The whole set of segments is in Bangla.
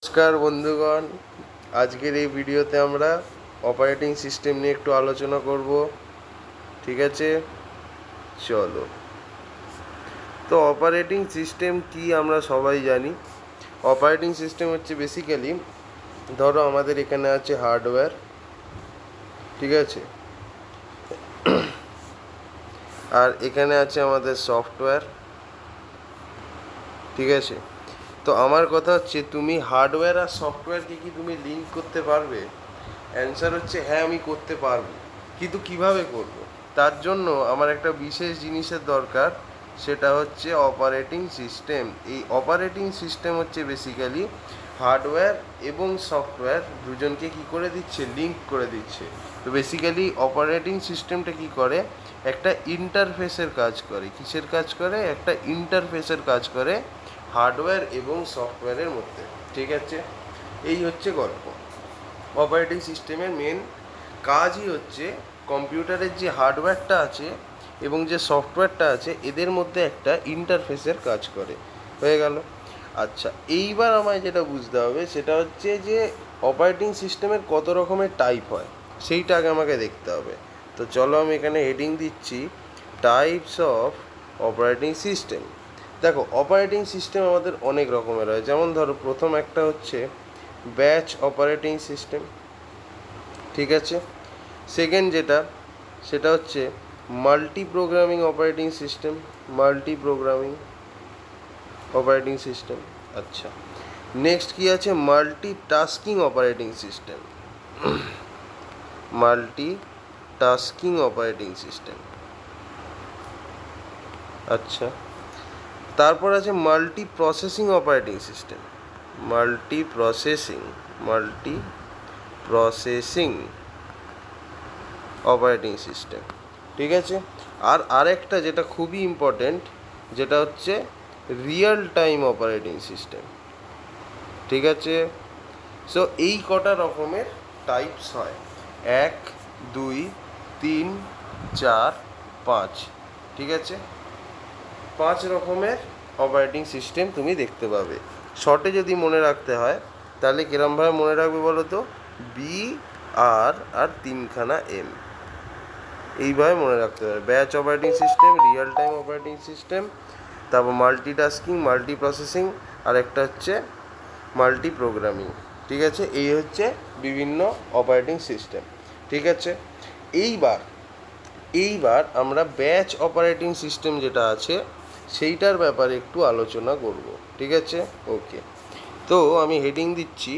নমস্কার বন্ধুগণ, আজকের এই ভিডিওতে আমরা অপারেটিং সিস্টেম নিয়ে একটু আলোচনা করব। ঠিক আছে, চলো। তো অপারেটিং সিস্টেম কি আমরা সবাই জানি। অপারেটিং সিস্টেম হচ্ছে বেসিক্যালি, ধরো আমাদের এখানে আছে হার্ডওয়্যার, ঠিক আছে, আর এখানে আছে আমাদের সফটওয়্যার, ঠিক আছে। তো আমার কথা হচ্ছে, তুমি হার্ডওয়্যার আর সফটওয়্যারকে কি তুমি লিঙ্ক করতে পারবে? অ্যান্সার হচ্ছে হ্যাঁ, আমি করতে পারবো, কিন্তু কিভাবে করব? তার জন্য আমার একটা বিশেষ জিনিসের দরকার, সেটা হচ্ছে অপারেটিং সিস্টেম। এই অপারেটিং সিস্টেম হচ্ছে বেসিক্যালি হার্ডওয়্যার এবং সফটওয়্যার দুজনকে কি করে দিচ্ছে, লিঙ্ক করে দিচ্ছে। তো বেসিক্যালি অপারেটিং সিস্টেমটা কি করে, একটা ইন্টারফেসের কাজ করে। কিসের কাজ করে? একটা ইন্টারফেসের কাজ করে হার্ডওয়্যার এবং সফটওয়্যারের মধ্যে, ঠিক আছে। এই হচ্ছে গল্প। অপারেটিং সিস্টেমের মেন কাজই হচ্ছে কম্পিউটারের যে হার্ডওয়্যারটা আছে এবং যে সফটওয়্যারটা আছে, এদের মধ্যে একটা ইন্টারফেসের কাজ করে। হয়ে গেল। আচ্ছা, এইবার আমায় যেটা বুঝতে হবে সেটা হচ্ছে যে অপারেটিং সিস্টেমের কত রকমের টাইপ হয়, সেইটা আগে আমাকে দেখতে হবে। তো চলো, আমি এখানে হেডিং দিচ্ছি টাইপস অফ অপারেটিং সিস্টেম। দেখো, অপারেটিং সিস্টেম আমাদের অনেক রকমের হয়। যেমন ধরো, প্রথম একটা হচ্ছে ব্যাচ অপারেটিং সিস্টেম, ঠিক আছে। সেকেন্ড যেটা, সেটা হচ্ছে multi programming operating system, multi programming operating system. আচ্ছা, নেক্সট কি আছে? Multi tasking operating system, multi tasking operating system. আচ্ছা, তারপর আছে multi processing operating system, multi processing operating system, ঠিক আছে। আর আরেকটা যেটা খুবই ইম্পর্টেন্ট, যেটা হচ্ছে রিয়েল টাইম অপারেটিং সিস্টেম, ঠিক আছে। সো এই কটা রকমের টাইপস হয়, 1, 2, 3, 4, 5, ঠিক আছে। 5 রকমের অপারেটিং সিস্টেম তুমি দেখতে পাবে। শর্টে যদি মনে রাখতে হয়, তাহলে কিরমভাবে মনে রাখবে বলো তো? বি, আর 3খানা এম, এইভাবে মনে রাখতে হবে। Batch operating system, real time operating system, তারপর মাল্টিটাস্কিং, মাল্টি প্রসেসিং, আর একটা হচ্ছে মাল্টি প্রোগ্রামিং, ঠিক আছে। এই হচ্ছে বিভিন্ন অপারেটিং সিস্টেম, ঠিক আছে। এইবার আমরা ব্যাচ অপারেটিং সিস্টেম যেটা আছে সেইটার ব্যাপারে একটু আলোচনা করব, ঠিক আছে। ওকে, তো আমি হেডিং দিচ্ছি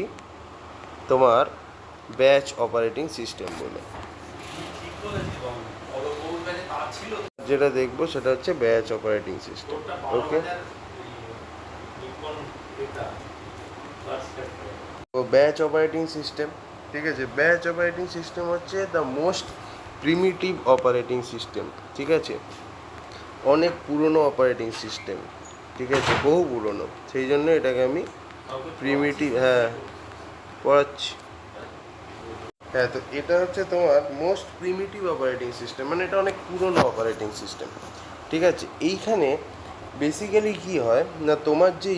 তোমার ব্যাচ অপারেটিং সিস্টেম বলে। যেটা দেখবো সেটা হচ্ছে ব্যাচ অপারেটিং সিস্টেম। ওকে, তো ব্যাচ অপারেটিং সিস্টেম, ঠিক আছে। ব্যাচ অপারেটিং সিস্টেম হচ্ছে the most primitive operating system, ঠিক আছে। অনেক পুরনো অপারেটিং সিস্টেম, ঠিক আছে, বহু পুরনো, সেই জন্য এটাকে আমি প্রিমিটিভ, হ্যাঁ পড়াচ্ছি। হ্যাঁ, তো এটা হচ্ছে তোমার মোস্ট প্রিমিটিভ অপারেটিং সিস্টেম, মানে এটা অনেক পুরনো অপারেটিং সিস্টেম, ঠিক আছে। এইখানে বেসিক্যালি কি হয় না, তোমার যে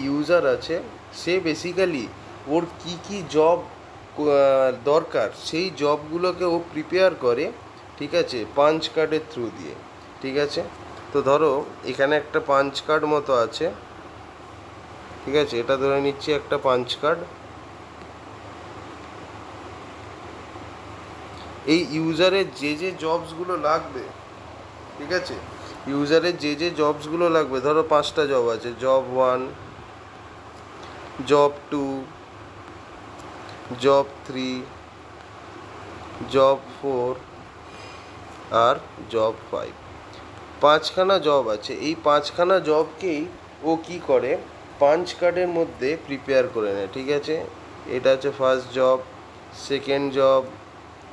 ইউজার আছে সে বেসিক্যালি ওর কি জব দরকার, সেই জবগুলোকে ও প্রিপেয়ার করে, ঠিক আছে, পাঞ্চ কার্ডের থ্রু দিয়ে, ঠিক আছে। তো ধরো এখানে একটা পাঞ্চ কার্ড মতো আছে, ঠিক আছে, এটা ধরে নিচ্ছি একটা পাঞ্চ কার্ড। এই ইউজারের যে জবসগুলো লাগবে, ঠিক আছে, ইউজারের যে জবসগুলো লাগবে, ধরো 5টা জব আছে, জব 1, জব 2, জব 3, জব 4 আর জব 5। 5খানা জব আছে। এই 5খানা জবকেই ও কি করে, পাঞ্চ কার্ডের মধ্যে প্রিপেয়ার করে নেয়, ঠিক আছে। এটা হচ্ছে first job, second job,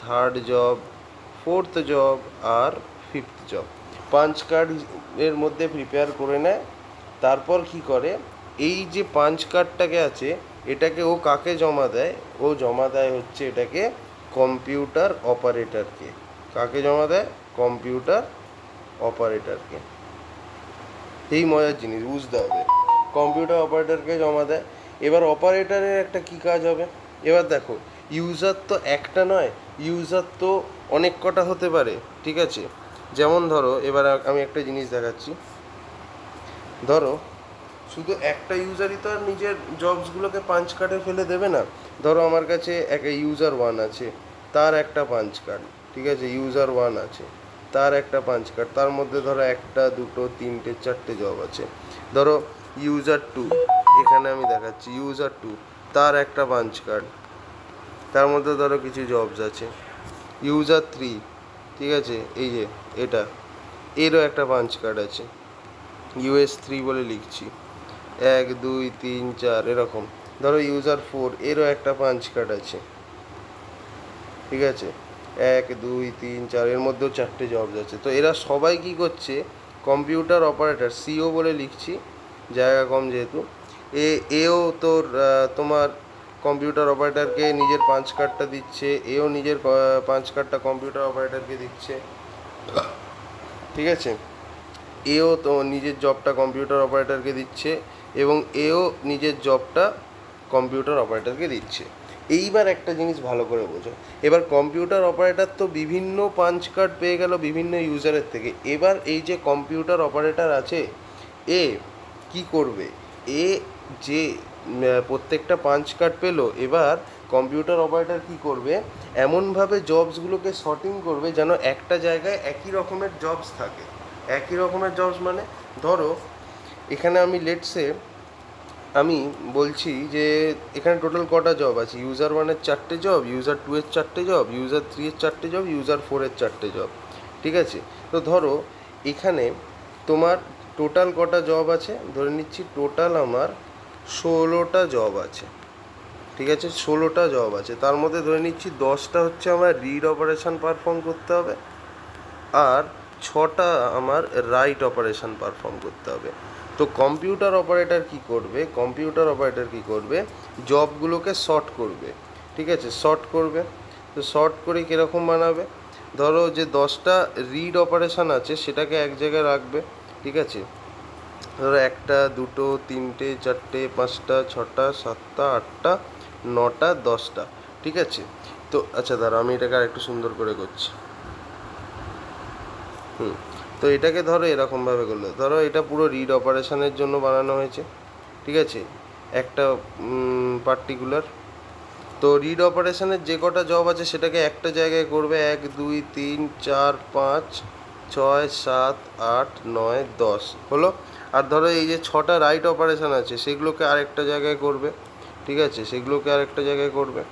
third job, fourth job আর ফিফথ জব। পাঞ্চ কার্ডের মধ্যে প্রিপেয়ার করে নেয়। তারপর কি করে, এই যে পাঞ্চ কার্ডটাকে আছে, এটাকে ও কাকে জমা দেয়? ও জমা দেয় হচ্ছে এটাকে কম্পিউটার অপারেটরকে। কাকে জমা দেয়? কম্পিউটার অপারেটরকে। এই মজার জিনিস বুঝতে হবে। কম্পিউটার অপারেটরকে জমা দেয়। এবার অপারেটরের একটা কী কাজ হবে, এবার দেখো ইউজার তো একটা নয়, ইউজার তো অনেক কটা হতে পারে, ঠিক আছে। যেমন ধরো এবার আমি একটা জিনিস দেখাচ্ছি, ধরো শুধু একটা ইউজারই তো আর নিজের জবসগুলোকে পাঞ্চ কার্ডে ফেলে দেবে না। ধরো আমার কাছে একটা ইউজার ওয়ান আছে, তার একটা পাঞ্চ কার্ড, ঠিক আছে, ইউজার ওয়ান আছে, তার একটা পাঞ্চ কার্ড, তার মধ্যে ধরো একটা দুটো তিনটে চারটে জব আছে। ধরো ইউজার টু, এখানে আমি দেখাচ্ছি ইউজার টু, তার একটা পাঞ্চ কার্ড, তার মধ্যে ধরো কিছু জবস আছে। ইউজার থ্রি, ঠিক আছে, এই যে এটা, এরও একটা পাঞ্চ কার্ড আছে, ইউএস থ্রি বলে লিখছি, এক দুই তিন চার এরকম। ধরো ইউজার ফোর, এরও একটা পাঞ্চ কার্ড আছে, ঠিক আছে, এক দুই তিন চার, এর মধ্যেও চারটে জবস আছে। তো এরা সবাই কি করছে, কম্পিউটার অপারেটর সিও বলে লিখছি, জায়গা কম যেহেতু, এও তোর তোমার কম্পিউটার অপারেটরকে নিজের পাঞ্চ কার্ডটা দিচ্ছে, এও নিজের পাঞ্চ কার্ডটা কম্পিউটার অপারেটরকে দিচ্ছে, ঠিক আছে। এও তো নিজের জবটা কম্পিউটার অপারেটরকে দিচ্ছে এবং এও নিজের জবটা কম্পিউটার অপারেটরকে দিচ্ছে। এইবার একটা জিনিস ভালো করে বোঝো, এবার কম্পিউটার অপারেটর তো বিভিন্ন পাঞ্চ কার্ড পেয়ে গেল বিভিন্ন ইউজারের থেকে। এবার এই যে কম্পিউটার অপারেটর আছে, এ কি করবে, এ যে প্রত্যেকটা পাঞ্চ কার্ড পেলো, এবার কম্পিউটার অপারেটর কি করবে, এমনভাবে জবসগুলোকে শর্টিং করবে যেন একটা জায়গায় একই রকমের জবস থাকে। একই রকমের জবস মানে ধরো এখানে আমি লেটসে আমি বলছি যে এখানে টোটাল কটা জব আছে, ইউজার ওয়ানের চারটে জব, ইউজার টু এর চারটে জব, ইউজার থ্রি এর চারটে জব, ইউজার ফোরের চারটে জব, ঠিক আছে। তো ধরো এখানে তোমার টোটাল কটা জব আছে, ধরে নিচ্ছি টোটাল আমার 16টা জব আছে, ঠিক আছে, 16টা জব আছে। তার মধ্যে ধরে নিচ্ছি 10টা হচ্ছে আমার রিড অপারেশন পারফর্ম করতে হবে, আর 6টা আমার রাইট অপারেশন পারফর্ম করতে হবে। তো কম্পিউটার অপারেটর কি করবে, কম্পিউটার অপারেটর কি করবে, জবগুলোকে শর্ট করবে, ঠিক আছে, শর্ট করবে। তো শর্ট করে কীরকম বানাবে, ধরো যে 10টা রিড অপারেশন আছে সেটাকে এক জায়গায় রাখবে, ঠিক আছে। ধরো একটা দুটো তিনটে চারটে পাঁচটা ছটা সাতটা আটটা নটা 10টা, ঠিক আছে। তো আচ্ছা ধরো আমি এটাকে আর একটু সুন্দর করে করছি, তো এটাকে ধরো এরকমভাবে করলো, ধরো এটা পুরো রিড অপারেশনের জন্য বানানো হয়েছে, ঠিক আছে, একটা পার্টিকুলার। তো রিড অপারেশনের যে কটা জব আছে সেটাকে একটা জায়গায় করবে, 1 2 3 4 5 6 7 8 9 10 হলো। আর ধরো এই যে 6টা রাইট অপারেশন আছে সেগুলোকে আরেকটা জায়গায় করবে, ঠিক আছে, সেগুলোকে আরেকটা জায়গায় করবে।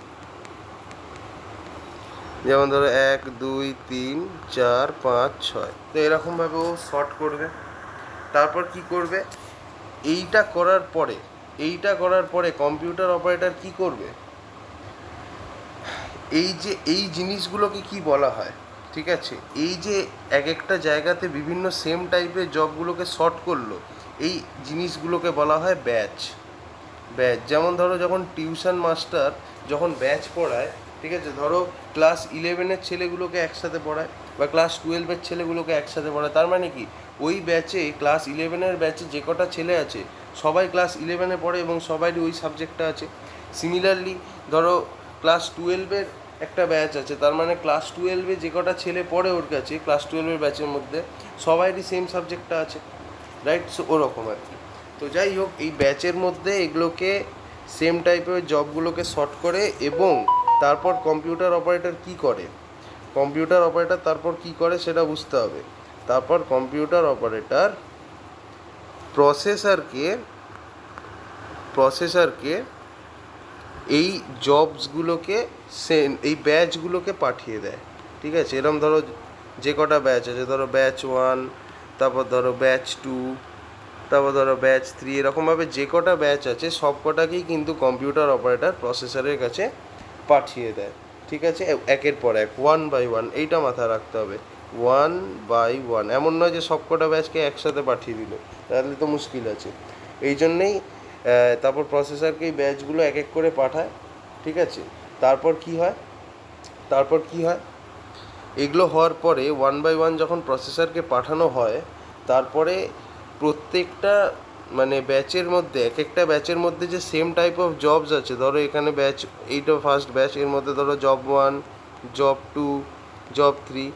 যেমন ধরো 1 2 3 4 5 6, তো এরকমভাবে ও শর্ট করবে। তারপর কি করবে, এইটা করার পরে কম্পিউটার অপারেটর কি করবে, এই যে এই জিনিসগুলোকে কি বলা হয়, ঠিক আছে, এই যে এক একটা জায়গাতে বিভিন্ন সেম টাইপের জবগুলোকে শর্ট করলো, এই জিনিসগুলোকে বলা হয় ব্যাচ। যেমন ধরো যখন টিউশন মাস্টার যখন ব্যাচ পড়ায়, ঠিক আছে, ধরো ক্লাস 11-এর ছেলেগুলোকে একসাথে পড়ায় বা ক্লাস 12-এর ছেলেগুলোকে একসাথে পড়ায়, তার মানে কি ওই ব্যাচে ক্লাস 11-এর ব্যাচে যে কটা ছেলে আছে সবাই ক্লাস 11-এ পড়ে এবং সবারই ওই সাবজেক্টটা আছে। সিমিলারলি ধরো ক্লাস 12-এর একটা ব্যাচ আছে, তার মানে ক্লাস 12-এ যে কটা ছেলে পড়ে ওর কাছে ক্লাস 12-এর ব্যাচের মধ্যে সবারই সেম সাবজেক্টটা আছে, রাইট। সো ওরকম আর কি। তো যাই হোক, এই ব্যাচের মধ্যে এগুলোকে সেম টাইপের জবগুলোকে শর্ট করে এবং তারপর কম্পিউটার অপারেটর কি করে, কম্পিউটার অপারেটর তারপর কি করে সেটা বুঝতে হবে। তারপর কম্পিউটার অপারেটর প্রসেসরকে এই জবসগুলোকে এই ব্যাচগুলোকে পাঠিয়ে দেয়, ঠিক আছে। এরকম ধরো যে কটা ব্যাচ আছে, ধরো ব্যাচ 1, তারপর ধরো ব্যাচ 2, তারপর ধরো ব্যাচ 3, এরকমভাবে যে কটা ব্যাচ আছে সব কটাকেই কিন্তু কম্পিউটার অপারেটর প্রসেসরের কাছে পাঠিয়ে দেয়, ঠিক আছে, একের পর এক 1 বাই 1, এইটা মাথায় রাখতে হবে, 1 বাই 1। এমন নয় যে সব কটা ব্যাচকে একসাথে পাঠিয়ে দিল, তাহলে তো মুশকিল আছে। এই জন্যেই তারপর প্রসেসরকে এই ব্যাচগুলো এক এক করে পাঠায়, ঠিক আছে। তারপর কি হয় এগুলো হওয়ার পরে 1 বাই 1 যখন প্রসেসরকে পাঠানো হয়, তারপরে প্রত্যেকটা মানে ব্যাচের মধ্যে এক একটা ব্যাচের মধ্যে যে সেম টাইপ অফ জবস আছে, ধরো এখানে ব্যাচ এইটা ফার্স্ট ব্যাচ, এর মধ্যে ধরো জব 1, জব 2, জব 3,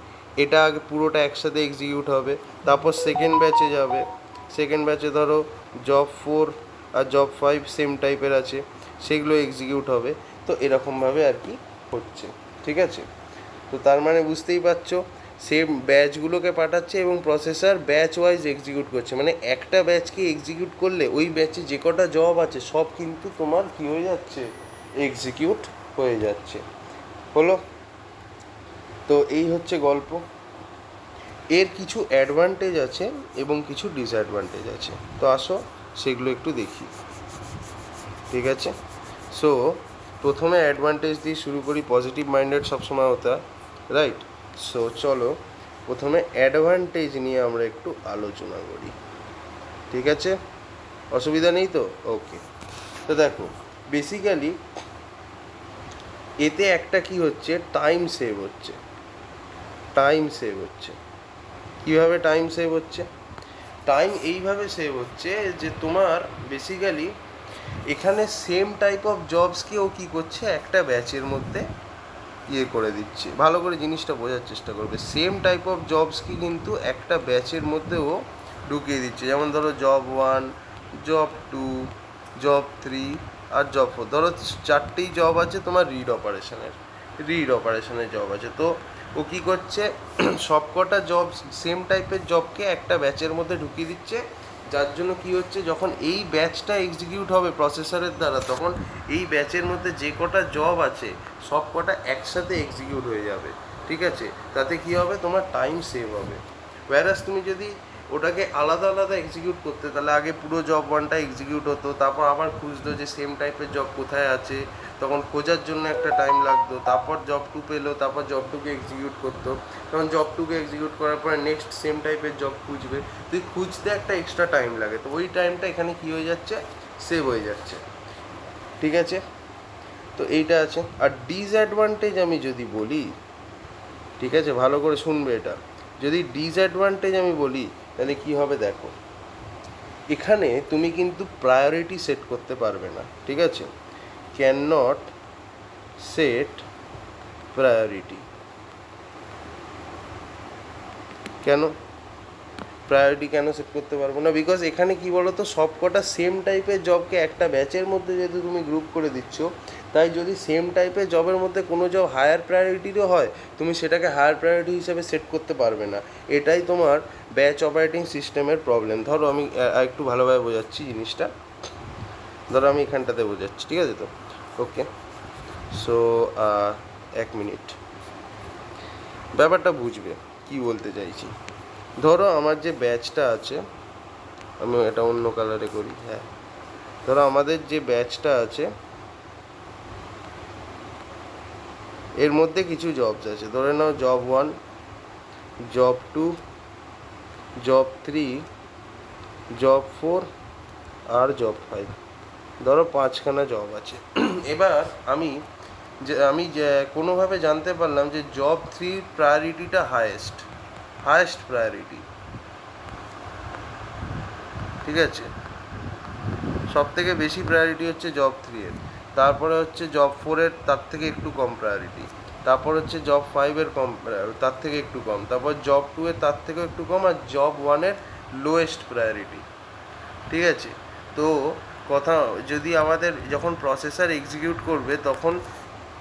এটা আগে পুরোটা একসাথে এক্সিকিউট হবে। তারপর সেকেন্ড ব্যাচে যাবে, সেকেন্ড ব্যাচে ধরো জব 4 আর জব 5 সেম টাইপের আছে, সেগুলো এক্সিকিউট হবে। তো এরকমভাবে আর কি হচ্ছে, ঠিক আছে? তো তার মানে বুঝতেই পারছো, সেম ব্যাচগুলোকে পাঠাচ্ছে এবং প্রসেসর ব্যাচ ওয়াইজ এক্সিকিউট করছে। মানে একটা ব্যাচকে এক্সিকিউট করলে ওই ব্যাচে যে কটা জব আছে সব কিন্তু তোমার কী হয়ে যাচ্ছে, এক্সিকিউট হয়ে যাচ্ছে। হলো? তো এই হচ্ছে গল্প। এর কিছু অ্যাডভান্টেজ আছে এবং কিছু ডিসঅ্যাডভান্টেজ আছে, তো আসো সেগুলো একটু দেখি, ঠিক আছে? সো প্রথমে অ্যাডভান্টেজ দিয়ে শুরু করি, পজিটিভ মাইন্ডেড সবসময় হতে হয়, রাইট? সো চলো প্রথমে অ্যাডভান্টেজ নিয়ে আমরা একটু আলোচনা করি, ঠিক আছে? অসুবিধা নেই তো? ওকে। তো দেখো, বেসিক্যালি এতে একটা কি হচ্ছে, টাইম সেভ হচ্ছে। টাইম সেভ হচ্ছে কীভাবে? টাইম সেভ হচ্ছে, টাইম এইভাবে সেভ হচ্ছে যে তোমার বেসিক্যালি এখানে সেম টাইপ অফ জবসকে ও কী করছে, একটা ব্যাচের মধ্যে করে দিচ্ছে। ভালো করে জিনিসটা বোঝার চেষ্টা করবে। সেম টাইপ অফ জবসকে কিন্তু একটা ব্যাচের মধ্যে ও ঢুকিয়ে দিচ্ছে। যেমন ধরো জব 1, জব 2, জব 3 আর জব 4, ধরো 4টেই জব আছে তোমার রিড অপারেশনের জব আছে। তো ও কী করছে, সবকটা জব সেম টাইপের জবকে একটা ব্যাচের মধ্যে ঢুকিয়ে দিচ্ছে, যার জন্য কি হচ্ছে, যখন এই ব্যাচটা এক্সিকিউট হবে প্রসেসরের দ্বারা, তখন এই ব্যাচের মধ্যে যে কটা জব আছে সব কটা একসাথে এক্সিকিউট হয়ে যাবে, ঠিক আছে? তাতে কি হবে, তোমার টাইম সেভ হবে। ওয়্যারাস তুমি যদি ওটাকে আলাদা আলাদা এক্সিকিউট করতে, তাহলে আগে পুরো জব 1টা এক্সিকিউট হতো, তারপর আবার খুঁজতো যে সেম টাইপের জব কোথায় আছে, তখন খোঁজার জন্য একটা টাইম লাগতো, তারপর জব 2 পেলো, তারপর জব 2কে এক্সিকিউট করতো, তখন জব 2কে এক্সিকিউট করার পরে নেক্সট সেম টাইপের জব খুঁজবে, তুই খুঁজতে একটা এক্সট্রা টাইম লাগে। তো ওই টাইমটা এখানে কী হয়ে যাচ্ছে, সেভ হয়ে যাচ্ছে, ঠিক আছে? তো এইটা আছে। আর ডিসঅ্যাডভান্টেজ আমি যদি বলি, ঠিক আছে, ভালো করে শুনবে এটা, যদি ডিসঅ্যাডভান্টেজ আমি বলি তাহলে কী হবে দেখো, এখানে তুমি কিন্তু প্রায়োরিটি সেট করতে পারবে না, ঠিক আছে? Can not set priority. কেন প্রায়োরিটি কেন সেট করতে পারবো না? বিকজ এখানে কি বলো তো, সব কটা সেম টাইপের জবকে একটা ব্যাচের মধ্যে যেহেতু তুমি গ্রুপ করে দিচ্ছ, তাই যদি সেম টাইপের জবের মধ্যে কোনো জব হায়ার প্রায়োরিটিরও হয়, তুমি সেটাকে হায়ার প্রায়োরিটি হিসেবে সেট করতে পারবে না। এটাই তোমার ব্যাচ অপারেটিং সিস্টেমের প্রবলেম। ধরো আমি একটু ভালোভাবে বোঝাচ্ছি জিনিসটা, ধরো আমি এখানটাতে বোঝাচ্ছি, ঠিক আছে? তো ওকে, সো 1 মিনিট, ব্যাপারটা বুঝবে কি বলতে চাইছি। ধরো আমার যে ব্যাচটা আছে, আমি এটা অন্য কালারে করি, হ্যাঁ, ধরো আমাদের যে ব্যাচটা আছে এর মধ্যে কিছু জবস আছে, ধরে নাও জব 1, জব 2, জব 3, জব 4 আর জব 5, ধরো 5খানা জব আছে। এবার আমি যে কোনোভাবে জানতে পারলাম যে জব 3 প্রায়োরিটিটা হায়েস্ট প্রায়োরিটি, ঠিক আছে? সব থেকে বেশি প্রায়োরিটি হচ্ছে জব 3-এর, তারপরে হচ্ছে জব 4-এর তার থেকে একটু কম প্রায়োরিটি, তারপর হচ্ছে জব 5-এর কম, তার থেকে একটু কম, তারপর জব 2-এর তার থেকেও একটু কম, আর জব 1-এর লোয়েস্ট প্রায়োরিটি, ঠিক আছে? তো কথা, যদি আমাদের যখন প্রসেসর এক্সিকিউট করবে তখন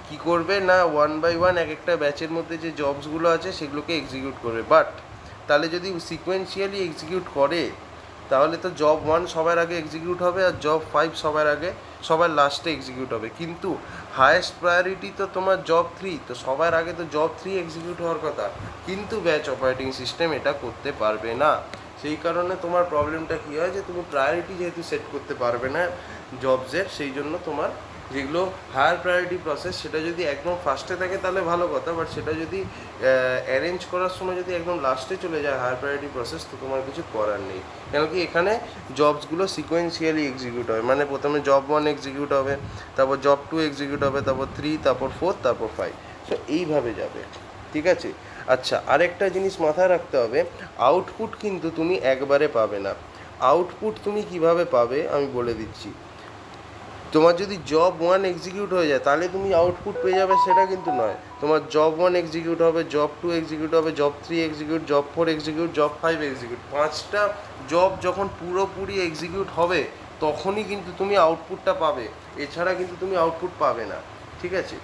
কি করবে না, 1 বাই 1 এক একটা ব্যাচের মধ্যে যে জবসগুলো আছে সেগুলোকে এক্সিকিউট করবে। বাট তাহলে যদি সিকোয়েন্সিয়ালি এক্সিকিউট করে তাহলে তো জব 1 সবার আগে এক্সিকিউট হবে আর জব 5 সবার লাস্টে এক্সিকিউট হবে। কিন্তু হায়েস্ট প্রায়োরিটি তো তোমার জব 3, তো সবার আগে তো জব 3 এক্সিকিউট হওয়ার কথা, কিন্তু ব্যাচ অপারেটিং সিস্টেম এটা করতে পারবে না। সেই কারণে তোমার প্রবলেমটা কী হয়, যে তুমি প্রায়োরিটি যেহেতু সেট করতে পারবে না জবসের, সেই জন্য তোমার যেগুলো হায়ার প্রায়োরিটি প্রসেস সেটা যদি একদম ফার্স্টে থাকে তাহলে ভালো কথা, বাট সেটা যদি অ্যারেঞ্জ করার সময় যদি একদম লাস্টে চলে যায় হায়ার প্রায়োরিটি প্রসেস, তো তোমার কিছু করার নেই। কেন কি এখানে জবসগুলো সিকোয়েন্সিয়ালি এক্সিকিউট হয়, মানে প্রথমে জব 1 এক্সিকিউট হবে, তারপর জব 2 এক্সিকিউট হবে, তারপর 3, তারপর 4, তারপর 5, সো এইভাবে যাবে, ঠিক আছে? আচ্ছা, আরেকটা জিনিস মাথায় রাখতে হবে, আউটপুট কিন্তু তুমি একবারে পাবে না। আউটপুট তুমি কিভাবে পাবে আমি বলে দিচ্ছি। তোমার যদি জব 1 এক্সিকিউট হয়ে যায় তাহলে তুমি আউটপুট পেয়ে যাবে সেটা কিন্তু নয়। তোমার জব 1 এক্সিকিউট হবে, জব 2 এক্সিকিউট হবে, job 3 execute, job 4 execute, job 5 execute. 5টা জব যখন পুরোপুরি এক্সিকিউট হবে তখনই কিন্তু তুমি আউটপুটটা পাবে, এছাড়া কিন্তু তুমি আউটপুট পাবে না। ঠিক আছে,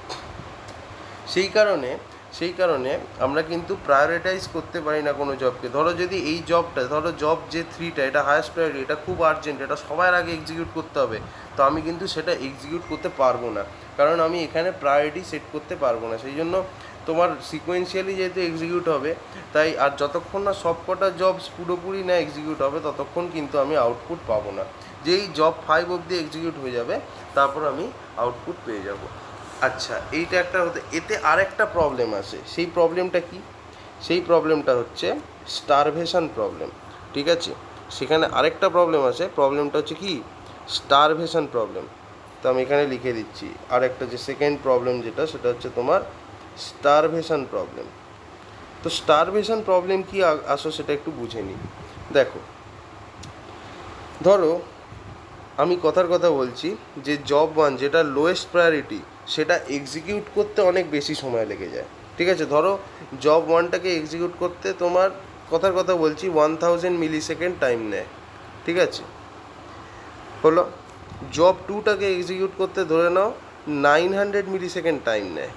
সেই কারণে আমরা কিন্তু প্রায়োরিটাইজ করতে পারি না কোনো জবকে। ধরো যদি এই জবটা, ধরো জব যে 3টা এটা হায়েস্ট প্রায়োরিটি, এটা খুব আর্জেন্ট, এটা সবার আগে এক্সিকিউট করতে হবে, তো আমি কিন্তু সেটা এক্সিকিউট করতে পারবো না, কারণ আমি এখানে প্রায়োরিটি সেট করতে পারবো না। সেই জন্য তোমার সিকোয়েন্সিয়ালি যেহেতু এক্সিকিউট হবে, তাই আর যতক্ষণ না সব কটা জবস পুরোপুরি না এক্সিকিউট হবে ততক্ষণ কিন্তু আমি আউটপুট পাবো না। যেই জব 5 অবধি এক্সিকিউট হয়ে যাবে তারপর আমি আউটপুট পেয়ে যাব। আচ্ছা, এইটা একটা হতে, এতে আরেকটা প্রবলেম আছে। সেই প্রবলেমটা কি? সেই প্রবলেমটা হচ্ছে স্টারভেশন প্রবলেম। ঠিক আছে, সেখানে আরেকটা প্রবলেম আছে, প্রবলেমটা হচ্ছে কি স্টারভেশন প্রবলেম। তো আমি এখানে লিখে দিচ্ছি আরেকটা যে সেকেন্ড প্রবলেম যেটা, সেটা হচ্ছে তোমার স্টারভেশন প্রবলেম। তো স্টারভেশন প্রবলেম কি আসো সেটা একটু বুঝে নিই। দেখো, ধরো আমি কথার কথা বলছি যে জব 1 যেটা লোয়েস্ট প্রায়োরিটি সেটা এক্সিকিউট করতে অনেক বেশি সময় লেগে যায়। ঠিক আছে, ধরো জব 1টাকে এক্সিকিউট করতে তোমার, কথার কথা বলছি, 1000 মিলি সেকেন্ড টাইম নেয়। ঠিক আছে, হলো। জব 2টাকে এক্সিকিউট করতে ধরে নাও 900 মিলি সেকেন্ড টাইম নেয়।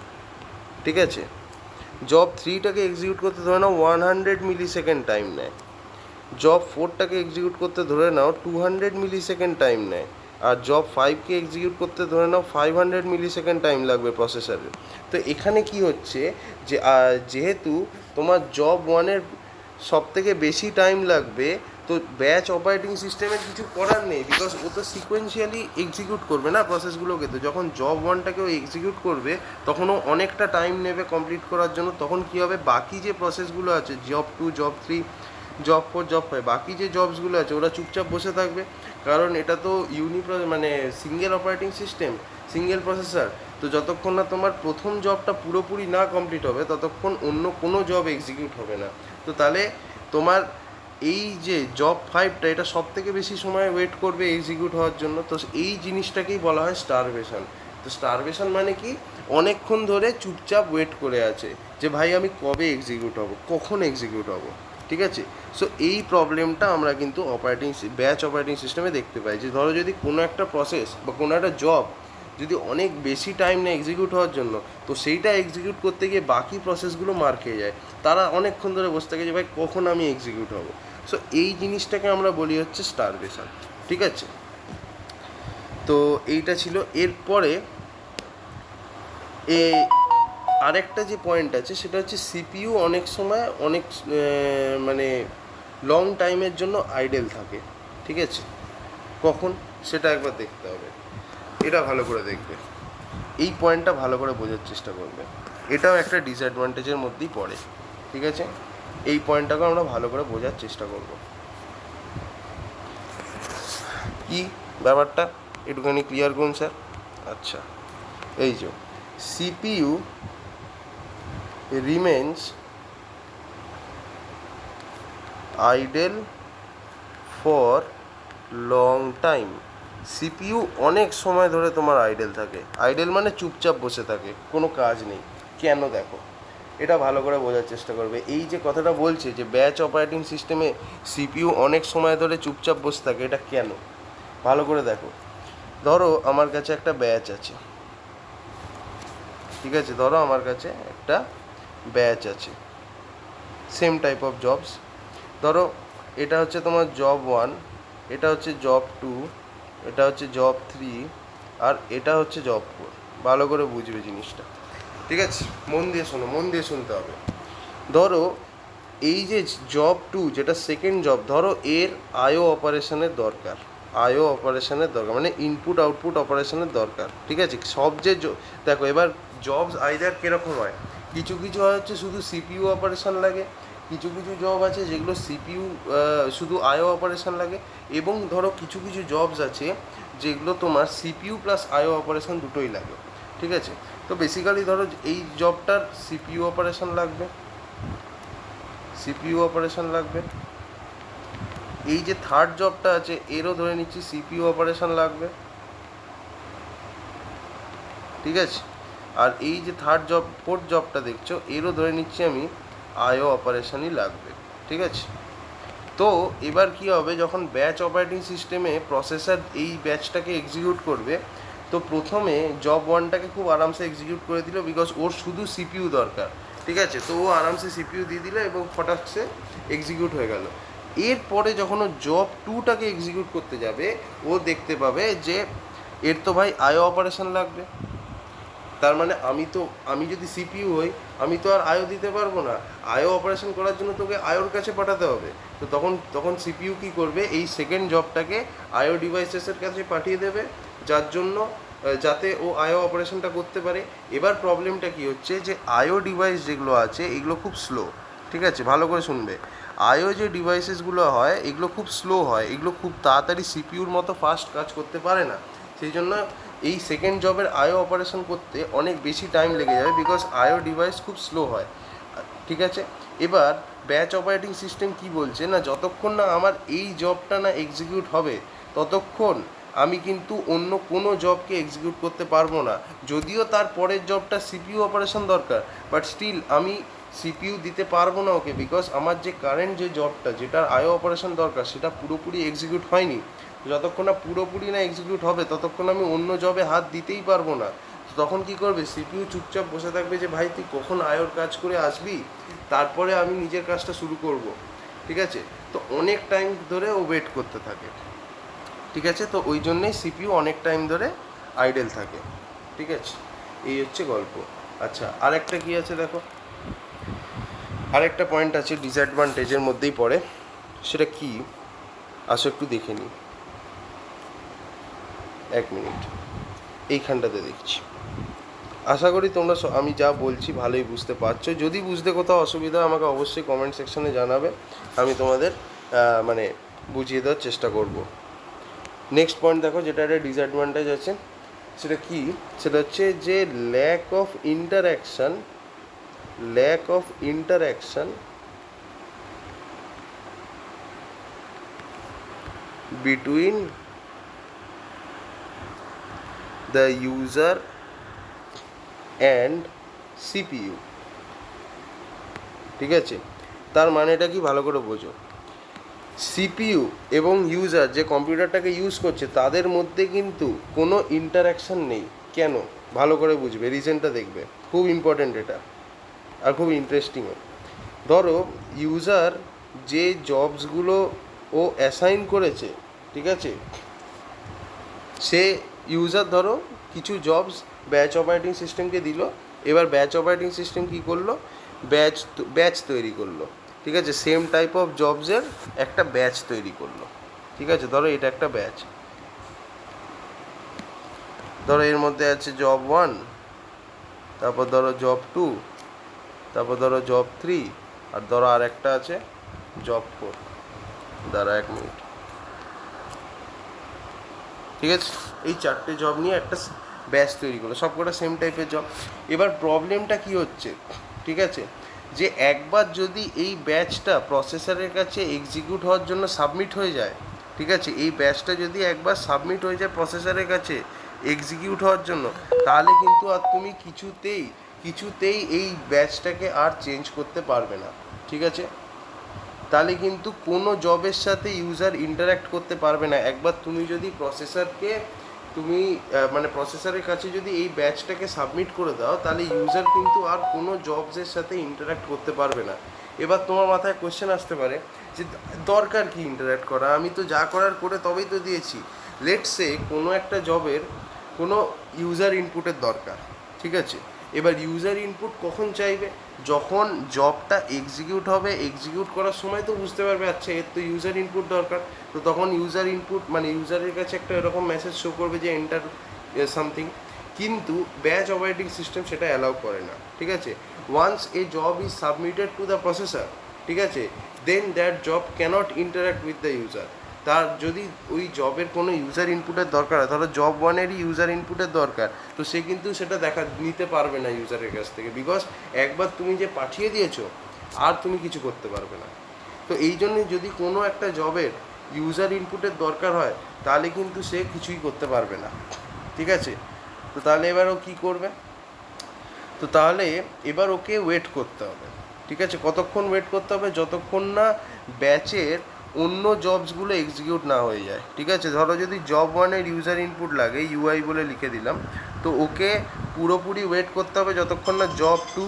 ঠিক আছে, জব 3টাকে এক্সিকিউট করতে ধরে নাও 100 মিলি সেকেন্ড টাইম নেয়। জব 4টাকে এক্সিকিউট করতে ধরে নাও 200 মিলি সেকেন্ড টাইম নেয়। আর জব 5কে এক্সিকিউট করতে ধরে নাও 500 মিলি সেকেন্ড টাইম লাগবে প্রসেসরের। তো এখানে কি হচ্ছে যে যেহেতু তোমার জব 1-এর সবথেকে বেশি টাইম লাগবে, তো ব্যাচ অপারেটিং সিস্টেমের কিছু করার নেই, বিকজ ও তো সিকোয়েন্সিয়ালি এক্সিকিউট করবে না প্রসেসগুলোকে। তো যখন জব 1টাকেও এক্সিকিউট করবে তখন ও অনেকটা টাইম নেবে কমপ্লিট করার জন্য। তখন কী হবে, বাকি যে প্রসেসগুলো আছে জব 2, জব 3, জব 4, জব 5, বাকি যে জবসগুলো আছে ওরা চুপচাপ বসে থাকবে, কারণ এটা তো মানে single operating system, single processor. তো যতক্ষণ না তোমার প্রথম জবটা পুরোপুরি না কমপ্লিট হবে ততক্ষণ অন্য কোনো জব এক্সিকিউট হবে না। তো তাহলে তোমার এই যে জব 5টা এটা সব থেকে বেশি সময় ওয়েট করবে এক্সিকিউট হওয়ার জন্য। তো এই জিনিসটাকেই বলা হয় স্টারভেশন। তো স্টারভেশন মানে কি, অনেকক্ষণ ধরে চুপচাপ ওয়েট করে আছে যে ভাই আমি কবে এক্সিকিউট হব, কখন এক্সিকিউট হব। ঠিক আছে, সো এই প্রবলেমটা আমরা কিন্তু ব্যাচ অপারেটিং সিস্টেমে দেখতে পাই। যে ধরো যদি কোনো একটা প্রসেস বা কোনো একটা জব যদি অনেক বেশি টাইম নেয় এক্সিকিউট হওয়ার জন্য, তো সেইটা এক্সিকিউট করতে গিয়ে বাকি প্রসেসগুলো মার খেয়ে যায়। তারা অনেকক্ষণ ধরে বসে থাকে যে ভাই কখন আমি এক্সিকিউট হব। সো এই জিনিসটাকে আমরা বলি হচ্ছে স্টারভেশন। ঠিক আছে, তো এইটা ছিল। এরপরে আরেকটা যে পয়েন্ট আছে সেটা হচ্ছে সিপিইউ অনেক সময় অনেক মানে লং টাইমের জন্য আইডেল থাকে। ঠিক আছে, কখন সেটা একবার দেখতে হবে। এটা ভালো করে দেখবে, এই পয়েন্টটা ভালো করে বোঝার চেষ্টা করবে। এটাও একটা ডিসঅ্যাডভান্টেজের মধ্যেই পড়ে। ঠিক আছে, এই পয়েন্টটাকে আমরা ভালো করে বোঝার চেষ্টা করব। কি ব্যাপারটা একটুখানি ক্লিয়ার করুন স্যার। আচ্ছা, এই যে CPU remains idle for long time। CPU অনেক সময় ধরে তোমার আইডেল থাকে। আইডেল মানে চুপচাপ বসে থাকে, কোনো কাজ নেই। কেন, দেখো এটা ভালো করে বোঝার চেষ্টা করবে। এই যে কথাটা বলছে যে ব্যাচ অপারেটিং সিস্টেমে সিপিইউ অনেক সময় ধরে চুপচাপ বসে থাকে, এটা কেন ভালো করে দেখো। ধরো আমার কাছে একটা ব্যাচ আছে। ঠিক আছে, ধরো আমার কাছে একটা ব্যাচ আছে, সেম টাইপ অফ জবস। ধরো এটা হচ্ছে তোমার জব 1, এটা হচ্ছে জব 2, এটা হচ্ছে জব 3, আর এটা হচ্ছে জব 4। ভালো করে বুঝবে জিনিসটা। ঠিক আছে, মন দিয়ে শোনো, মন দিয়ে শুনতে হবে। ধরো এই যে জব 2 যেটা সেকেন্ড জব, ধরো এর আইও অপারেশনের দরকার, আইও অপারেশনের দরকার মানে ইনপুট আউটপুট অপারেশনের দরকার। ঠিক আছে, সব যে দেখো এবার জবস আইদার কীরকম হয়, কিছু কিছু হয় হচ্ছে শুধু সিপিইউ অপারেশন লাগে, কিছু কিছু জব আছে যেগুলো সিপিইউ শুধু আইও অপারেশন লাগে, এবং ধরো কিছু কিছু জবস আছে যেগুলো তোমার সিপিইউ প্লাস আইও অপারেশন দুটোই লাগে। ঠিক আছে, তো বেসিক্যালি ধরো এই জবটার সিপিইউ অপারেশন লাগবে, সিপিইউ অপারেশন লাগবে। এই যে থার্ড জবটা আছে এরও ধরে নিচ্ছি সিপিইউ অপারেশন লাগবে, ঠিক আছে। আর এই যে ফোর্থ জবটা দেখছো এরও ধরে নিচ্ছি আমি আইও অপারেশনই লাগবে, ঠিক আছে। তো এবার কি হবে, যখন ব্যাচ অপারেটিং সিস্টেমে প্রসেসর এই ব্যাচটাকে এক্সিকিউট করবে, তো প্রথমে জব ওয়ানটাকে খুব আরামসে এক্সিকিউট করে দিল, বিকজ ওর শুধু সিপিইউ দরকার, ঠিক আছে। তো ও আরামসে সিপিইউ দিয়ে দিল এবং ফটাকসে এক্সিকিউট হয়ে গেল। এরপরে যখন ও জব টুটাকে এক্সিকিউট করতে যাবে, ও দেখতে পাবে যে এর তো ভাই আইও অপারেশন লাগবে। তার মানে আমি যদি সিপিইউ হই, আমি তো আর আইও দিতে পারবো না। আইও অপারেশন করার জন্য তোকে আইওর কাছে পাঠাতে হবে। তো তখন সিপিইউ কী করবে, এই সেকেন্ড জবটাকে আইও ডিভাইসেসের কাছে পাঠিয়ে দেবে, যার জন্য যাতে ও আইও অপারেশনটা করতে পারে। এবার প্রবলেমটা কী হচ্ছে, যে আইও ডিভাইস যেগুলো আছে এগুলো খুব স্লো, ঠিক আছে, ভালো করে শুনবে। আইও যে ডিভাইসেসগুলো হয় এগুলো খুব স্লো হয়, এগুলো খুব তাড়াতাড়ি সিপিইউর মতো ফাস্ট কাজ করতে পারে না। সেই জন্য এই সেকেন্ড জবের আইও অপারেশন করতে অনেক বেশি টাইম লেগে যাবে, বিকজ আইও ডিভাইস খুব স্লো হয়, ঠিক আছে। এবার ব্যাচ অপারেটিং সিস্টেম কি বলছে না, যতক্ষণ না আমার এই জবটা না এক্সিকিউট হবে ততক্ষণ আমি কিন্তু অন্য কোনো জবকে এক্সিকিউট করতে পারবো না। যদিও তার পরের জবটা সিপিইউ অপারেশন দরকার, বাট স্টিল আমি সিপিইউ দিতে পারবো না ওকে, বিকজ আমার যে কারেন্ট যে জবটা যেটার আইও অপারেশন দরকার সেটা পুরোপুরি এক্সিকিউট হয়নি। যতক্ষণ না পুরোপুরি না এক্সিকিউট হবে ততক্ষণ আমি অন্য জবে হাত দিতেই পারবো না। তখন কি করবে, সিপিইউ চুপচাপ বসে থাকবে যে ভাই তুই কখন আয়োর কাজ করে আসবি, তারপরে আমি নিজের কাজটা শুরু করব, ঠিক আছে। তো অনেক টাইম ধরে ও ওয়েট করতে থাকে, ঠিক আছে। তো ওই জন্যেই সিপিইউ অনেক টাইম ধরে আইডেল থাকে, ঠিক আছে। এই হচ্ছে গল্প। আচ্ছা, আরেকটা কি আছে দেখো, আরেকটা পয়েন্ট আছে ডিসঅ্যাডভান্টেজের মধ্যেই পড়ে, সেটা কি আসো একটু দেখে নিই। এক মিনিট, এইখানটাতে দেখছি। আশা করি তোমরা আমি যা বলছি ভালোই বুঝতে পারছো। যদি বুঝতে কোথাও অসুবিধা হয় আমাকে অবশ্যই কমেন্ট সেকশনে জানাবে, আমি তোমাদের মানে বুঝিয়ে দেওয়ার চেষ্টা করব। নেক্সট পয়েন্ট দেখো, যেটা একটা ডিসঅ্যাডভান্টেজ আছে সেটা কি, সেটা হচ্ছে যে lack of interaction between the user and CPU, ঠিক আছে। তার মানেটা কি ভালো করে বোঝো, সিপিইউ এবং ইউজার যে কম্পিউটারটাকে ইউজ করছে তাদের মধ্যে কিন্তু কোনো ইন্টারাকশান নেই। কেন, ভালো করে বুঝবে, রিজনটা দেখবে, খুব ইম্পর্ট্যান্ট এটা আর খুব ইন্টারেস্টিংও। ধরো ইউজার যে জবসগুলো ও অ্যাসাইন করেছে, ঠিক আছে, সে ইউজার ধরো কিছু জবস ব্যাচ অপারেটিং সিস্টেমকে দিল। এবার ব্যাচ অপারেটিং সিস্টেম কী করলো, ব্যাচ তৈরি করলো, ঠিক আছে, সেম টাইপ অফ জবসের একটা ব্যাচ তৈরি করলো, ঠিক আছে। ধরো এটা একটা ব্যাচ, ধরো এর মধ্যে আছে জব 1, তারপর ধরো জব 2, তারপর ধরো জব 3, আর ধরো আর একটা আছে জব 4। দাঁড়া এক মিনিট, ঠিক আছে। এই চারটে জব নিয়ে একটা ব্যাচ তৈরি করলো, সবকটা সেম টাইপের জব। এবার প্রবলেমটা কি হচ্ছে, ঠিক আছে, যে একবার যদি এই ব্যাচটা প্রসেসরের কাছে এক্সিকিউট হওয়ার জন্য সাবমিট হয়ে যায়, ঠিক আছে, এই ব্যাচটা যদি একবার সাবমিট হয়ে যায় প্রসেসরের কাছে এক্সিকিউট হওয়ার জন্য, তাহলে কিন্তু আর তুমি কিছুতেই এই ব্যাচটাকে আর চেঞ্জ করতে পারবে না, ঠিক আছে। তাহলে কিন্তু কোনো জবের সাথে ইউজার ইন্টারাক্ট করতে পারবে না। একবার তুমি যদি প্রসেসরের কাছে যদি এই ব্যাচটাকে সাবমিট করে দাও, তাহলে ইউজার কিন্তু আর কোনো জবসের সাথে ইন্টারাক্ট করতে পারবে না। এবার তোমার মাথায় কোশ্চেন আসতে পারে যে দরকার কি ইন্টারাক্ট করা, আমি তো যা করার করে তবেই তো দিয়েছি। লেটস সে কোনো একটা জবের কোনো ইউজার ইনপুটের দরকার, ঠিক আছে। এবার ইউজার ইনপুট কখন চাইবে, যখন জবটা এক্সিকিউট হবে, এক্সিকিউট করার সময় তো বুঝতে পারবে আচ্ছা এর তো ইউজার ইনপুট দরকার। তো তখন ইউজার ইনপুট মানে ইউজারের কাছে একটা এরকম মেসেজ শো করবে যে এন্টার সামথিং। কিন্তু ব্যাচ অপারেটিং সিস্টেম সেটা অ্যালাউ করে না, ঠিক আছে। Once a job is submitted to the processor, ঠিক আছে, then that job cannot interact with the user. তার যদি ওই জবের কোনো ইউজার ইনপুটের দরকার হয়, ধরো জব 1-এরই ইউজার ইনপুটের দরকার, তো সে কিন্তু সেটা নিতে পারবে না ইউজারের কাছ থেকে, বিকজ একবার তুমি যে পাঠিয়ে দিয়েছো আর তুমি কিছু করতে পারবে না। তো এই জন্যে যদি কোনো একটা জবের ইউজার ইনপুটের দরকার হয়, তাহলে কিন্তু সে কিছুই করতে পারবে না। ঠিক আছে, তো তাহলে এবার ও কী করবে? তো তাহলে এবার ওকে ওয়েট করতে হবে। ঠিক আছে, কতক্ষণ ওয়েট করতে হবে? যতক্ষণ না ব্যাচের অন্য জবসগুলো এক্সিকিউট না হয়ে যায়। ঠিক আছে, ধরো যদি জব 1-এর ইউজার ইনপুট লাগে, ইউআই বলে লিখে দিলাম, তো ওকে পুরোপুরি ওয়েট করতে হবে যতক্ষণ না জব 2,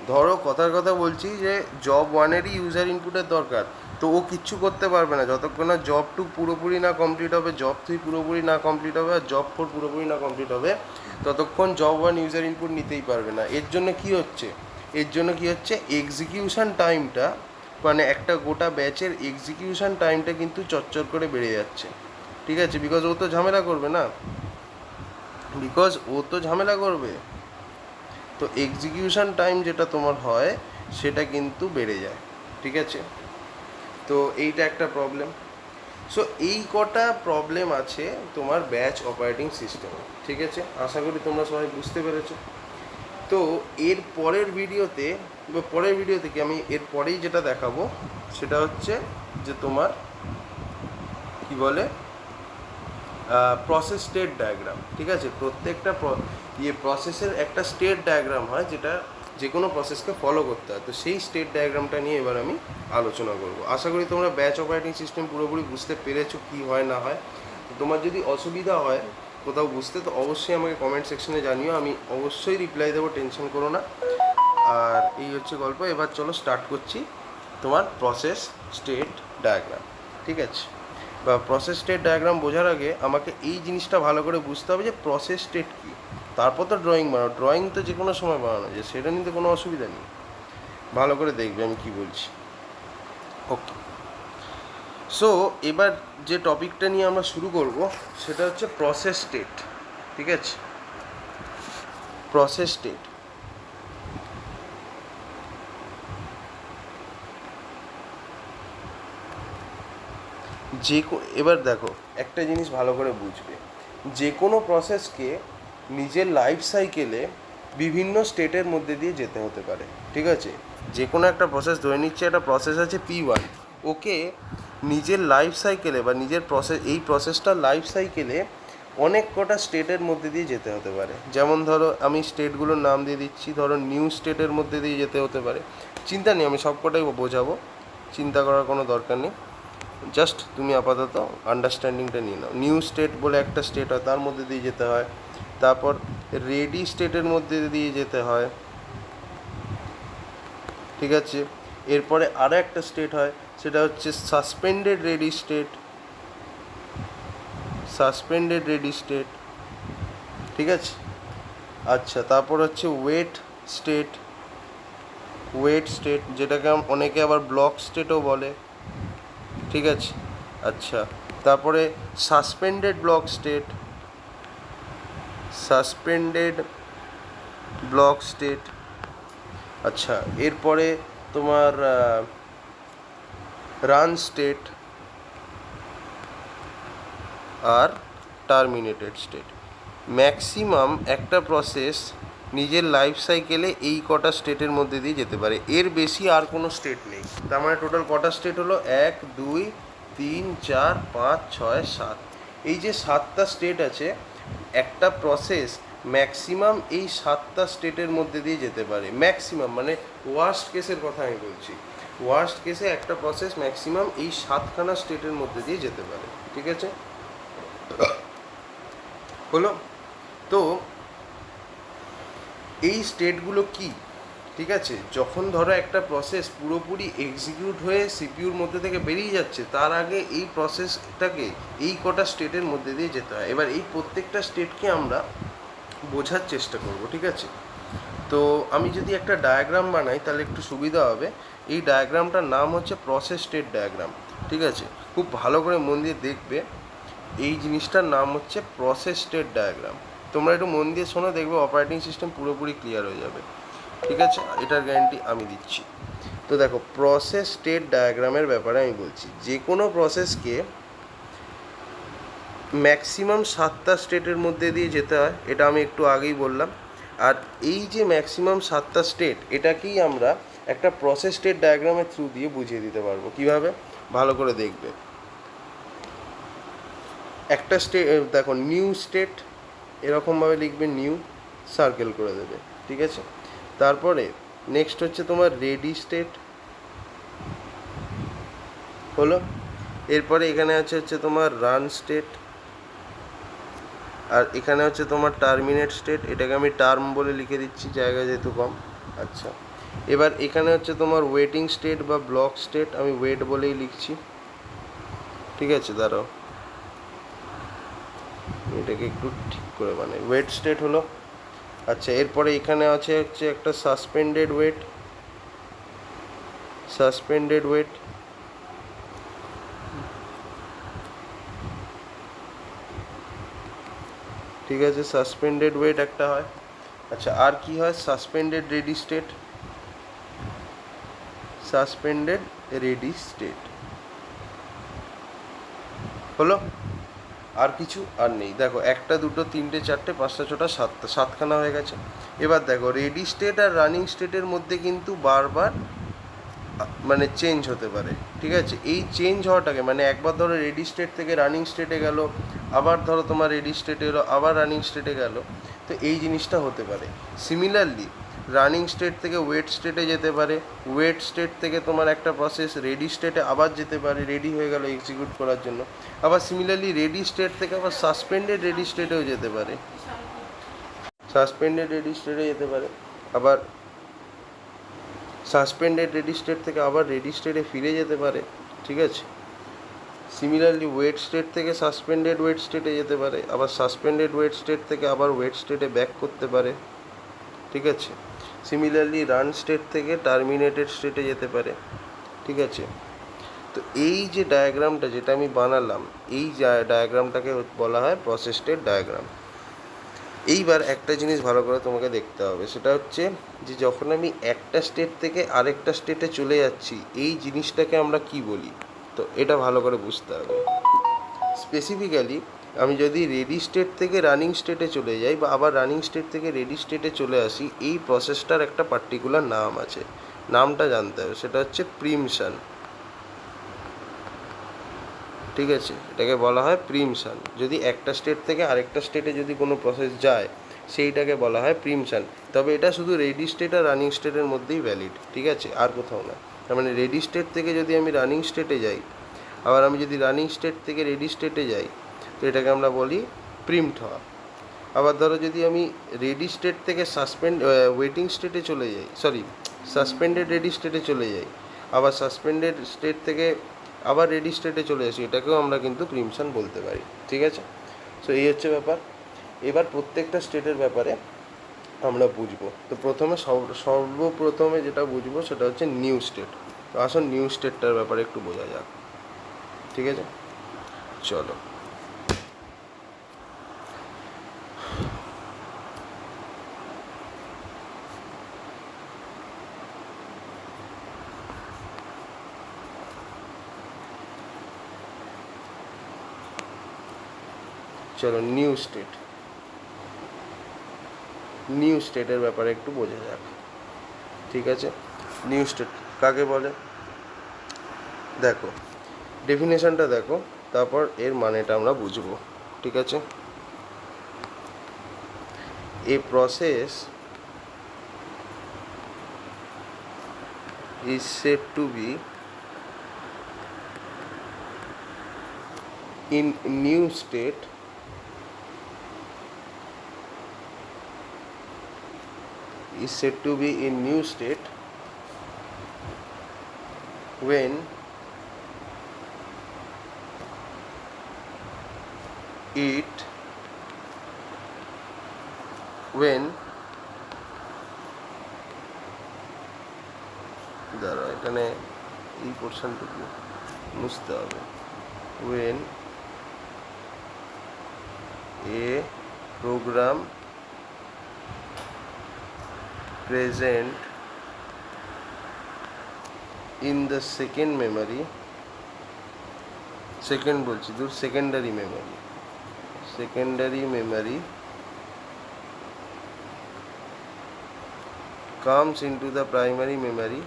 ধরো কথার কথা বলছি যে জব 1-এরই ইউজার ইনপুটের দরকার, তো ও কিচ্ছু করতে পারবে না যতক্ষণ না জব 2 পুরোপুরি না কমপ্লিট হবে, জব 3 পুরোপুরি না কমপ্লিট হবে, আর জব 4 পুরোপুরি না কমপ্লিট হবে, ততক্ষণ জব 1 ইউজার ইনপুট নিতেই পারবে না। এর জন্য কি হচ্ছে? এক্সিকিউশন টাইমটা, মানে একটা গোটা ব্যাচের এক্সিকিউশন টাইমটা কিন্তু চচ্চর করে বেড়ে যাচ্ছে। ঠিক আছে, বিকজ ও তো ঝামেলা করবে না, তো এক্সিকিউশন টাইম যেটা তোমার হয় সেটা কিন্তু বেড়ে যায়। ঠিক আছে, তো এইটা একটা প্রবলেম। সো এই কটা প্রবলেম আছে তোমার ব্যাচ অপারেটিং সিস্টেমে। ঠিক আছে, আশা করি তোমরা সবাই বুঝতে পেরেছো। তো এর পরের ভিডিওতে কি আমি এর পরেই যেটা দেখাবো সেটা হচ্ছে যে তোমার কি বলে প্রসেস স্টেট ডায়াগ্রাম। ঠিক আছে, প্রত্যেকটা প্রসেসের একটা স্টেট ডায়াগ্রাম হয়, যেটা যে কোনো প্রসেসকে ফলো করতে হয়। তো সেই স্টেট ডায়াগ্রামটা নিয়ে এবার আমি আলোচনা করব। আশা করি তোমরা ব্যাচ অপারেটিং সিস্টেম পুরোপুরি বুঝতে পেরেছো কী হয় না হয়। তো তোমার যদি অসুবিধা হয় কোথাও বুঝতে, তো অবশ্যই আমাকে কমেন্ট সেকশনে জানিও, আমি অবশ্যই রিপ্লাই দেবো, টেনশন করো না। আর এই হচ্ছে গল্প। এবার চলো স্টার্ট করছি তোমার প্রসেস স্টেট ডায়াগ্রাম। ঠিক আছে, বা প্রসেস স্টেট ডায়াগ্রাম বোঝার আগে আমাকে এই জিনিসটা ভালো করে বুঝতে হবে যে প্রসেস স্টেট কী, তারপর তো ড্রয়িং বানাও। ড্রয়িং তো যে কোনো সময় বানানো যায়, সেটা নিতে কোনো অসুবিধা নেই। ভালো করে দেখবে আমি কী বলছি। ওকে, সো এবার যে টপিকটা নিয়ে আমরা শুরু করব সেটা হচ্ছে প্রসেস স্টেট। ঠিক আছে, প্রসেস স্টেট। এবার দেখো একটা জিনিস ভালো করে বুঝবে, যে কোনো প্রসেসকে নিজের লাইফ সাইকেলে বিভিন্ন স্টেটের মধ্যে দিয়ে যেতে হতে পারে। ঠিক আছে, যে কোনো একটা প্রসেস, ধরে নিচ্ছে একটা প্রসেস আছে P1, ওকে নিজের লাইফ সাইকেলে বা নিজের এই প্রসেসটার লাইফ সাইকেলে অনেক কটা স্টেটের মধ্যে দিয়ে যেতে হতে পারে। যেমন ধরো আমি স্টেটগুলোর নাম দিয়ে দিচ্ছি, ধরো নিউ স্টেটের মধ্যে দিয়ে যেতে হতে পারে। চিন্তা নেই, আমি সব কটাই বোঝাবো, চিন্তা করার কোনো দরকার নেই, জাস্ট তুমি আপাতত আন্ডারস্ট্যান্ডিংটা নিয়ে নাও। নিউ স্টেট বলে একটা স্টেট হয়, তার মধ্যে দিয়ে যেতে হয়। তারপর রেডি স্টেটের মধ্যে দিয়ে যেতে হয়। ঠিক আছে, এরপরে আরও একটা স্টেট হয়, সেটা হচ্ছে সাসপেন্ডেড রেডি স্টেট। ঠিক আছে, আচ্ছা, তারপর হচ্ছে ওয়েট স্টেট, যেটাকে অনেকে আবার ব্লক স্টেটও বলে। ঠিক আছে, আচ্ছা, তারপরে সাসপেন্ডেড ব্লক স্টেট। আচ্ছা, এরপরে তোমার রান স্টেট আর টার্মিনেটেড স্টেট। ম্যাক্সিমাম একটা প্রসেস নিজের লাইফ সাইকেলে এই কটা স্টেটের মধ্যে দিয়ে যেতে পারে, এর বেশি আর কোনো স্টেট নেই। তার মানে টোটাল কটা স্টেট হলো? 1 2 3 4 5 6 7। এই যে 7টা স্টেট আছে, একটা প্রসেস ম্যাক্সিমাম এই 7টা স্টেটের মধ্যে দিয়ে যেতে পারে। ম্যাক্সিমাম মানে ওয়ার্স্ট কেসের কথা আমি বলছি, ওয়ার্স্ট কেসে একটা প্রসেস ম্যাক্সিমাম এই 7খানা স্টেটের মধ্যে দিয়ে যেতে পারে। ঠিক আছে, হলো? তো এই স্টেটগুলো কি? ঠিক আছে, যখন ধরো একটা প্রসেস পুরোপুরি এক্সিকিউট হয়ে সিপিইউর মধ্যে থেকে বেরিয়ে যাচ্ছে, তার আগে এই প্রসেসটাকে এই কটা স্টেটের মধ্যে দিয়ে যেতে হয়। এবার এই প্রত্যেকটা স্টেটকে আমরা বোঝার চেষ্টা করব। ঠিক আছে, তো আমি যদি একটা ডায়াগ্রাম বানাই তাহলে একটু সুবিধা হবে। এই ডায়াগ্রামটার নাম হচ্ছে প্রসেস স্টেট ডায়াগ্রাম। ঠিক আছে, খুব ভালো করে মন দিয়ে দেখবে, এই জিনিসটার নাম হচ্ছে প্রসেস স্টেট ডায়াগ্রাম। তোমরা একটু মন দিয়ে শোনো, দেখবে অপারেটিং সিস্টেম পুরোপুরি ক্লিয়ার হয়ে যাবে। ঠিক আছে, এটার গ্যারান্টি আমি দিচ্ছি। তো দেখো, প্রসেস স্টেট ডায়াগ্রামের ব্যাপারে আমি বলছি, যে কোনো প্রসেসকে ম্যাক্সিমাম 7টা স্টেটের মধ্যে দিয়ে যেতে হয়, এটা আমি একটু আগেই বললাম। আর এই যে ম্যাক্সিমাম 7টা স্টেট, এটাকেই আমরা একটা প্রসেস স্টেট ডায়াগ্রামের থ্রু দিয়ে বুঝিয়ে দিতে পারবো। কীভাবে? ভালো করে দেখবে। একটা স্টেট দেখো, নিউ স্টেট এরকমভাবে লিখবে, নিউ, সার্কেল করে দেবে, ঠিক আছে। তারপরে নেক্সট হচ্ছে তোমার রেডি স্টেট, হলো। এরপরে এখানে হচ্ছে তোমার রান স্টেট, আর এখানে হচ্ছে তোমার টার্মিনেট স্টেট, এটাকে আমি টার্ম বলে লিখে দিচ্ছি, জায়গা যেহেতু কম। আচ্ছা, এবার এখানে হচ্ছে তোমার ওয়েটিং স্টেট বা ব্লক স্টেট, আমি ওয়েট বলেই লিখছি, ঠিক আছে। দাঁড়াও, এটাকে একটু ঠিক করে বানাই। ওয়েট স্টেট হলো। আচ্ছা, এরপরে এখানে হচ্ছে একটা সাসপেন্ডেড ওয়েট, সাসপেন্ডেড ওয়েট, ঠিক আছে, সাসপেন্ডেড ওয়েট একটা হয়। আচ্ছা, আর কি হয়? Suspended ready state, suspended ready state, হলো। আর কিছু আর নেই। দেখো, একটা, দুটো, তিনটে, চারটে, পাঁচটা, ছটা, সাতটা, সাতখানা হয়ে গেছে। এবার দেখো, রেডি স্টেট আর রানিং স্টেটের মধ্যে কিন্তু বারবার মানে চেঞ্জ হতে পারে, ঠিক আছে। এই চেঞ্জ হওয়াটাকে মানে একবার ধরো রেডি স্টেট থেকে রানিং স্টেটে গেল, আবার ধরো তোমার রেডি স্টেটে এলো, আবার রানিং স্টেটে গেল, তো এই জিনিসটা হতে পারে। সিমিলারলি রানিং স্টেট থেকে ওয়েট স্টেটে যেতে পারে, ওয়েট স্টেট থেকে তোমার একটা প্রসেস রেডি স্টেটে আবার যেতে পারে, রেডি হয়ে গেল এক্সিকিউট করার জন্য। আবার সিমিলারলি রেডি স্টেট থেকে আবার সাসপেন্ডেড রেডি স্টেটেও যেতে পারে, সাসপেন্ডেড রেডি স্টেটে যেতে পারে, আবার সাসপেন্ডেড রেডি স্টেট থেকে আবার রেডি স্টেটে ফিরে যেতে পারে, ঠিক আছে। সিমিলারলি ওয়েট স্টেট থেকে সাসপেন্ডেড ওয়েট স্টেটে যেতে পারে, আবার সাসপেন্ডেড ওয়েট স্টেট থেকে আবার ওয়েট স্টেটে ব্যাক করতে পারে, ঠিক আছে। সিমিলারলি রান স্টেট থেকে টার্মিনেটেড স্টেটে যেতে পারে, ঠিক আছে। তো এই যে ডায়াগ্রামটা যেটা আমি বানালাম, এই ডায়াগ্রামটাকে বলা হয় প্রসেস স্টেট ডায়াগ্রাম। এইবার একটা জিনিস ভালো করে তোমাকে দেখতে হবে, সেটা হচ্ছে যে যখন আমি একটা স্টেট থেকে আরেকটা স্টেটে চলে যাচ্ছি, এই জিনিসটাকে আমরা কি বলি। তো এটা ভালো করে বুঝতে হবে। স্পেসিফিক্যালি আমি যদি রেডি স্টেট থেকে রানিং স্টেটে চলে যাই বা আবার রানিং স্টেট থেকে রেডি স্টেটে চলে আসি, এই প্রসেসটার একটা পার্টিকুলার নাম আছে, নামটা জানতে হবে, সেটা হচ্ছে প্রিমশন, ঠিক আছে। এটাকে বলা হয় প্রিমশন। যদি একটা স্টেট থেকে আরেকটা স্টেটে যদি কোনো প্রসেস যায়, সেইটাকে বলা হয় প্রিমশন। তবে এটা শুধু রেডি স্টেট আর রানিং স্টেটের মধ্যেই ভ্যালিড, ঠিক আছে, আর কোথাও না। তার মানে রেডি স্টেট থেকে যদি আমি রানিং স্টেটে যাই, আবার আমি যদি রানিং স্টেট থেকে রেডি স্টেটে যাই, তো এটাকে আমরা বলি প্রিমড হওয়া। আবার ধরো যদি আমি রেডি স্টেট থেকে ওয়েটিং স্টেটে চলে যাই, সাসপেন্ডেড রেডি স্টেটে চলে যাই, আবার সাসপেন্ডেড স্টেট থেকে আবার রেডি স্টেটে চলে আসি, এটাকেও আমরা কিন্তু প্রিমশন বলতে পারি, ঠিক আছে। সো এই হচ্ছে ব্যাপার। এবার প্রত্যেকটা স্টেটের ব্যাপারে আমরা বুঝবো। তো প্রথমে সর্বপ্রথমে যেটা বুঝবো সেটা হচ্ছে নিউ স্টেট। তো আসুন নিউ স্টেটটার ব্যাপারে একটু বোঝা যাক, ঠিক আছে, চলো। চলো, নিউ স্টেট, নিউ স্টেটের ব্যাপারে একটু বোঝা যাক, ঠিক আছে। নিউ স্টেট কাকে বলে দেখো, ডেফিনেশনটা দেখো, তারপর এর মানেটা আমরা বুঝবো, ঠিক আছে। A process is said to be in new state is said to be in new state when দাঁড়া, এখানে এই পোর্শনটুকু বুঝতে হবে। when a program present in the second memory, second বলছি দূর, secondary memory comes into the primary memory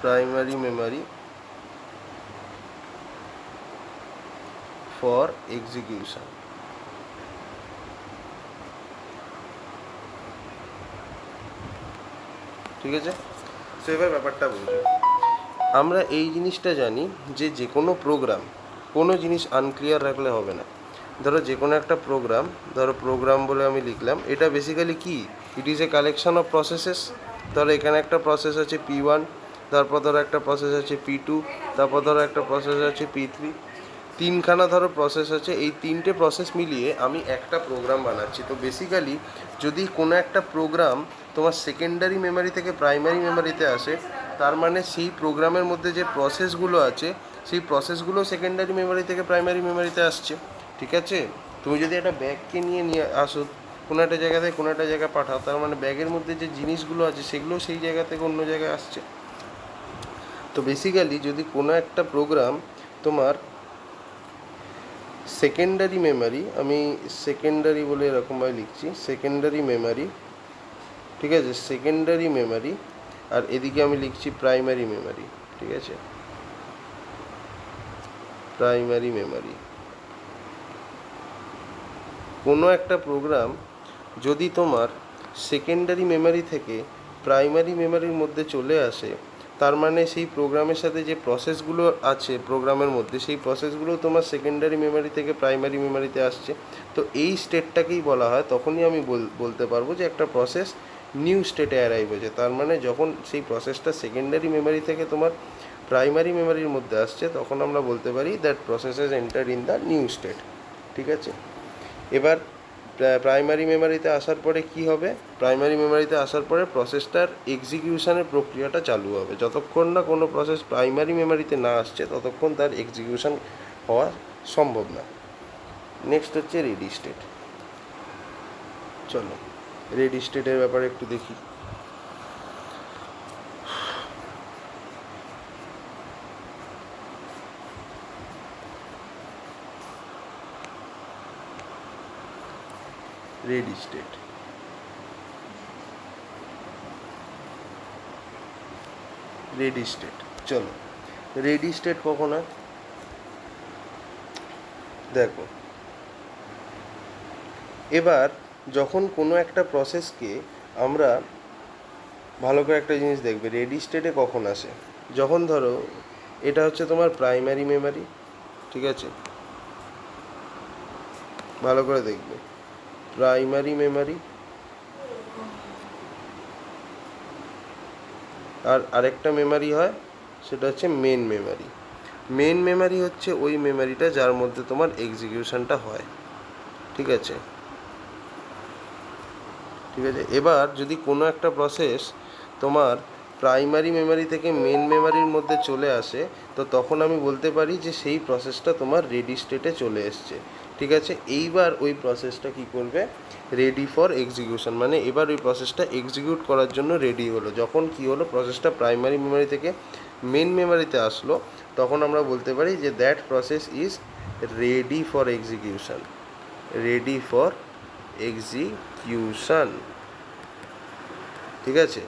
primary memory for execution. ঠিক আছে, সো এবার ব্যাপারটা বুঝো। আমরা এই জিনিসটা জানি যে যে কোনো প্রোগ্রাম, কোনো জিনিস আনক্লিয়ার রাখলে হবে না। ধরো যে কোনো একটা প্রোগ্রাম, ধরো প্রোগ্রাম বলে আমি লিখলাম, এটা বেসিক্যালি কি, it is a collection of processes. ধরো এখানে একটা প্রসেস আছে P1, তারপর ধরো একটা প্রসেস আছে P2, তারপর ধরো একটা প্রসেস আছে P3, তিনখানা ধরো প্রসেস আছে। এই তিনটে প্রসেস মিলিয়ে আমি একটা প্রোগ্রাম বানাচ্ছি। তো বেসিক্যালি যদি কোনো একটা প্রোগ্রাম তোমার সেকেন্ডারি মেমোরি থেকে প্রাইমারি মেমোরিতে আসে, তার মানে সেই প্রোগ্রামের মধ্যে যে প্রসেসগুলো আছে সেই প্রসেসগুলো সেকেন্ডারি মেমোরি থেকে প্রাইমারি মেমোরিতে আসছে। ঠিক আছে, তুমি যদি একটা ব্যাগকে নিয়ে আসো কোনো একটা জায়গা থেকে কোনো একটা জায়গায় পাঠাও, তার মানে ব্যাগের মধ্যে যে জিনিসগুলো আছে সেগুলো সেই জায়গা থেকে অন্য জায়গায় আসছে। তো বেসিক্যালি যদি কোনো একটা প্রোগ্রাম তোমার সেকেন্ডারি মেমোরি, আমি সেকেন্ডারি বলে এরকমভাবে লিখছি, সেকেন্ডারি মেমোরি, ঠিক আছে, সেকেন্ডারি মেমোরি, আর এদিকে আমি লিখছি প্রাইমারি মেমোরি। ঠিক আছে, প্রাইমারি মেমোরি। কোনো একটা প্রোগ্রাম যদি তোমার সেকেন্ডারি মেমোরি থেকে প্রাইমারি মেমোরির মধ্যে চলে আসে, তার মানে সেই প্রোগ্রামের সাথে যে প্রসেসগুলো আছে প্রোগ্রামের মধ্যে, সেই প্রসেসগুলো তোমার সেকেন্ডারি মেমোরি থেকে প্রাইমারি মেমোরিতে আসছে। তো এই স্টেটটাকেই বলা হয়, তখনই আমি বলতে পারবো যে একটা প্রসেস নিউ স্টেটে অ্যারাইভ হয়েছে। তার মানে যখন সেই প্রসেসটা সেকেন্ডারি মেমোরি থেকে তোমার প্রাইমারি মেমোরির মধ্যে আসছে, তখন আমরা বলতে পারি that process has entered in the new state. ঠিক আছে, এবার প্রাইমারি মেমোরিতে আসার পরে কি হবে, প্রাইমারি মেমোরিতে আসার পরে প্রসেসটার এক্সিকিউশনের প্রক্রিয়াটা চালু হবে। যতক্ষণ না কোনো প্রসেস প্রাইমারি মেমোরিতে না আসছে ততক্ষণ তার এক্সিকিউশন হওয়া সম্ভব না। নেক্সট হচ্ছে রেডি স্টেট। চলো রেডি স্টেটের ব্যাপারে একটু দেখি। Ready state, ready state. চলো রেডি স্টেট কখন হয় দেখো। এবার যখন কোনো একটা প্রসেসকে আমরা, ভালো করে একটা জিনিস দেখবে, রেডি স্টেটে কখন আসে, যখন ধরো এটা হচ্ছে তোমার প্রাইমারি মেমোরি। ঠিক আছে, ভালো করে দেখবে, প্রাইমারি মেমোরি, আর আরেকটা মেমোরি হয় সেটা হচ্ছে মেন মেমোরি। মেন মেমোরি হচ্ছে ওই মেমোরিটা যার মধ্যে তোমার এক্সিকিউশনটা হয়। ঠিক আছে, ঠিক আছে। এবার যদি কোনো একটা প্রসেস তোমার প্রাইমারি মেমোরি থেকে মেন মেমোরির মধ্যে চলে আসে, তো তখন আমি বলতে পারি যে সেই প্রসেসটা তোমার রেডি স্টেটে চলে এসছে। ঠিক আছে, এইবার ওই প্রসেসটা কি করবে, রেডি ফর এক্সিকিউশন, মানে এবার ওই প্রসেসটা এক্সিকিউট করার জন্য রেডি হলো। যখন কি হলো, প্রসেসটা প্রাইমারি মেমোরি থেকে মেন মেমোরিতে আসলো, তখন আমরা বলতে পারি যে that process is ready for execution, ready for execution. ঠিক আছে,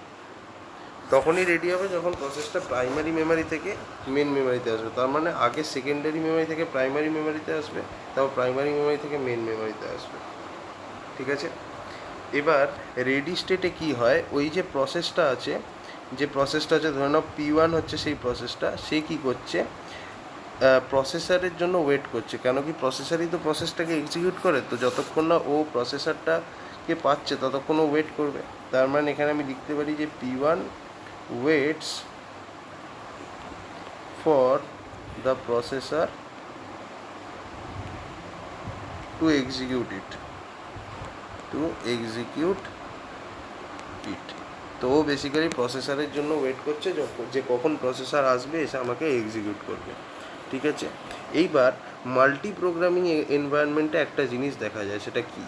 তখনই রেডি হবে যখন প্রসেসটা প্রাইমারি মেমোরি থেকে মেন মেমোরিতে আসবে। তার মানে আগে সেকেন্ডারি মেমোরি থেকে প্রাইমারি মেমোরিতে আসবে, তারপর প্রাইমারি মেমোরি থেকে মেন মেমোরিতে আসবে। ঠিক আছে, এবার রেডি স্টেটে কি হয়, ওই যে প্রসেসটা আছে, ধরে নাও P1 হচ্ছে সেই প্রসেসটা, সে কি করছে, প্রসেসরের জন্য ওয়েট করছে। কেন কি, প্রসেসরই তো প্রসেসটাকে এক্সিকিউট করে, তো যতক্ষণ না ও প্রসেসরটাকে পাচ্ছে ততক্ষণ ও ওয়েট করবে। তার মানে এখানে আমি লিখতে পারি যে P1 waits for the processor to execute it, তো ও বেসিক্যালি প্রসেসরের জন্য ওয়েট করছে যে কখন প্রসেসর আসবে এসে আমাকে এক্সিকিউট করবে। ঠিক আছে, এইবার মাল্টি প্রোগ্রামিং এনভায়রনমেন্টে একটা জিনিস দেখা যায়, সেটা কি,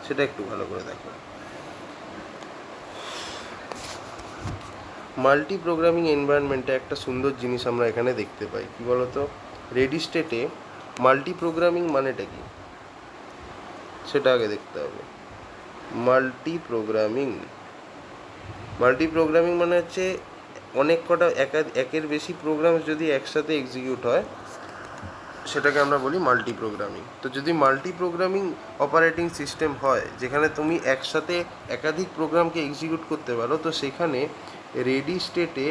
সেটা একটু ভালো করে দেখো। মাল্টি প্রোগ্রামিং এনভায়রনমেন্টে একটা সুন্দর জিনিস আমরা এখানে দেখতে পাই, কি বলতো, রেডি স্টেটে মাল্টি প্রোগ্রামিং মানেটা কি সেটা আগে দেখতে হবে। মাল্টি প্রোগ্রামিং মানে হচ্ছে অনেক কটা একের বেশি প্রোগ্রাম যদি একসাথে এক্সিকিউট হয় সেটাকে আমরা বলি মাল্টি প্রোগ্রামিং। তো যদি মাল্টি প্রোগ্রামিং অপারেটিং সিস্টেম হয় যেখানে তুমি একসাথে একাধিক প্রোগ্রামকে এক্সিকিউট করতে পারো, তো সেখানে রেডি স্টেটে,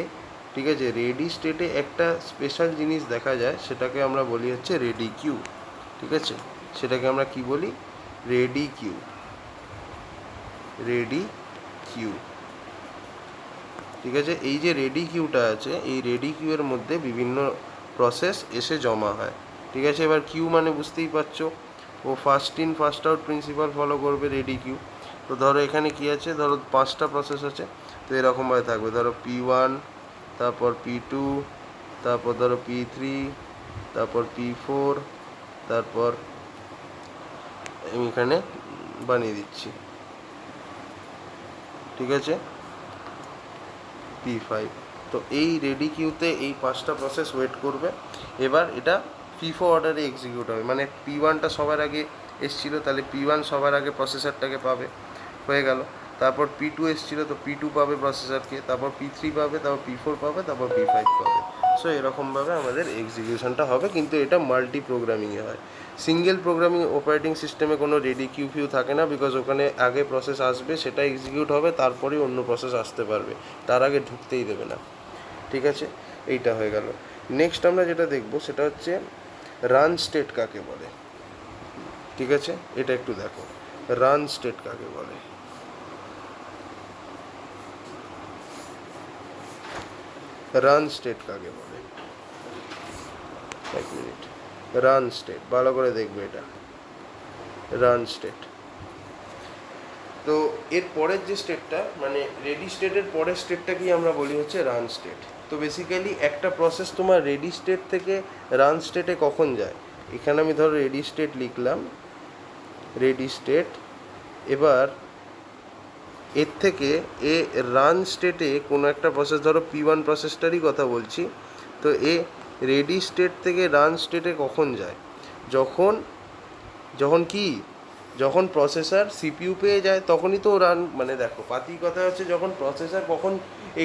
ঠিক আছে, রেডি স্টেটে একটা স্পেশাল জিনিস দেখা যায়, সেটাকে আমরা বলি হচ্ছে রেডি কিউ। ঠিক আছে, সেটাকে আমরা কি বলি? Ready queue. রেডি কিউ, ঠিক আছে। এই যে রেডি কিউটা আছে, এই রেডি কিউয়ের মধ্যে বিভিন্ন প্রসেস এসে জমা হয়। ঠিক আছে, এবার কিউ মানে বুঝতেই পারছো, ও first in first out principle follow করবে রেডি কিউ। তো ধরো এখানে কি আছে, ধরো 5টা প্রসেস আছে, তো এরকমভাবে থাকবে, ধরো P1, তারপর P2, তারপর ধরো P3, তারপর P4, তারপর আমি এখানে বানিয়ে দিচ্ছি, ঠিক আছে, P5। তো এই রেডি কিউতে এই 5টা প্রসেস ওয়েট করবে। এবার এটা FIFO অর্ডারে এক্সিকিউট হবে, মানে P1টা সবার আগে এসেছিলো, তাহলে P1 সবার আগে প্রসেসরটাকে পাবে, হয়ে গেল। তারপর P2 এসেছিলো, তো P2 পাবে প্রসেসরকে, তারপর P3 পাবে, তারপর P4 পাবে, তারপর P5 পাবে। সো এরকমভাবে আমাদের এক্সিকিউশনটা হবে, কিন্তু এটা মাল্টি প্রোগ্রামিংয়ে হয়। সিঙ্গেল প্রোগ্রামিং অপারেটিং সিস্টেমে কোনো রেডি কিউ ফিউ থাকে না, বিকজ ওখানে আগে প্রসেস আসবে, সেটা এক্সিকিউট হবে, তারপরেই অন্য প্রসেস আসতে পারবে, তার আগে ঢুকতেই দেবে না। ঠিক আছে, এইটা হয়ে গেল। নেক্সট আমরা যেটা দেখব সেটা হচ্ছে রান স্টেট কাকে বলে। ঠিক আছে, এটা একটু দেখো, রান স্টেট কাকে বলে। রান স্টেট কাকে বলে, এক মিনিট, রান স্টেট ভালো করে দেখবে, এটা রান স্টেট। তো এর পরের যে স্টেটটা, মানে রেডি স্টেটের পরের স্টেটটাকেই আমরা বলি হচ্ছে রান স্টেট। তো বেসিক্যালি একটা প্রসেস তোমার রেডি স্টেট থেকে রান স্টেটে কখন যায়, এখানে আমি ধরো রেডি স্টেট লিখলাম, রেডি স্টেট। এবার এর থেকে এ রান স্টেটে কোনো একটা প্রসেস, ধরো P1 প্রসেসটারই কথা বলছি, তো এ রেডি স্টেট থেকে রান স্টেটে কখন যায়, যখন যখন কি যখন প্রসেসর সিপিইউ পেয়ে যায় তখনই তো রান, মানে দেখো পাতি কথা হচ্ছে, যখন প্রসেসর কখন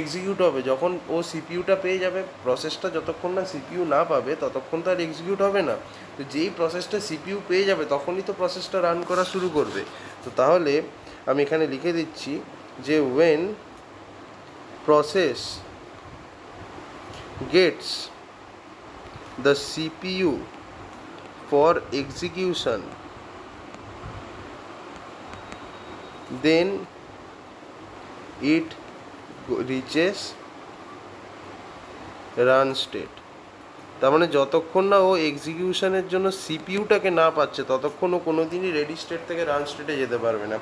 এক্সিকিউট হবে, যখন ও সিপিইউটা পেয়ে যাবে। প্রসেসটা যতক্ষণ না সিপিইউ না পাবে ততক্ষণ তো আর এক্সিকিউট হবে না। তো যেই প্রসেসটা সিপিইউ পেয়ে যাবে তখনই তো প্রসেসটা রান করা শুরু করবে। তো তাহলে আমি এখানে লিখে দিচ্ছি যে when process gets the CPU for execution, then it reaches run state। তার মানে যতক্ষণ না ও এক্সিকিউশনের জন্য সিপিইউটাকে না পাচ্ছে ততক্ষণ ও কোনো দিনই রেডি স্টেট থেকে রান স্টেটে যেতে পারবে না।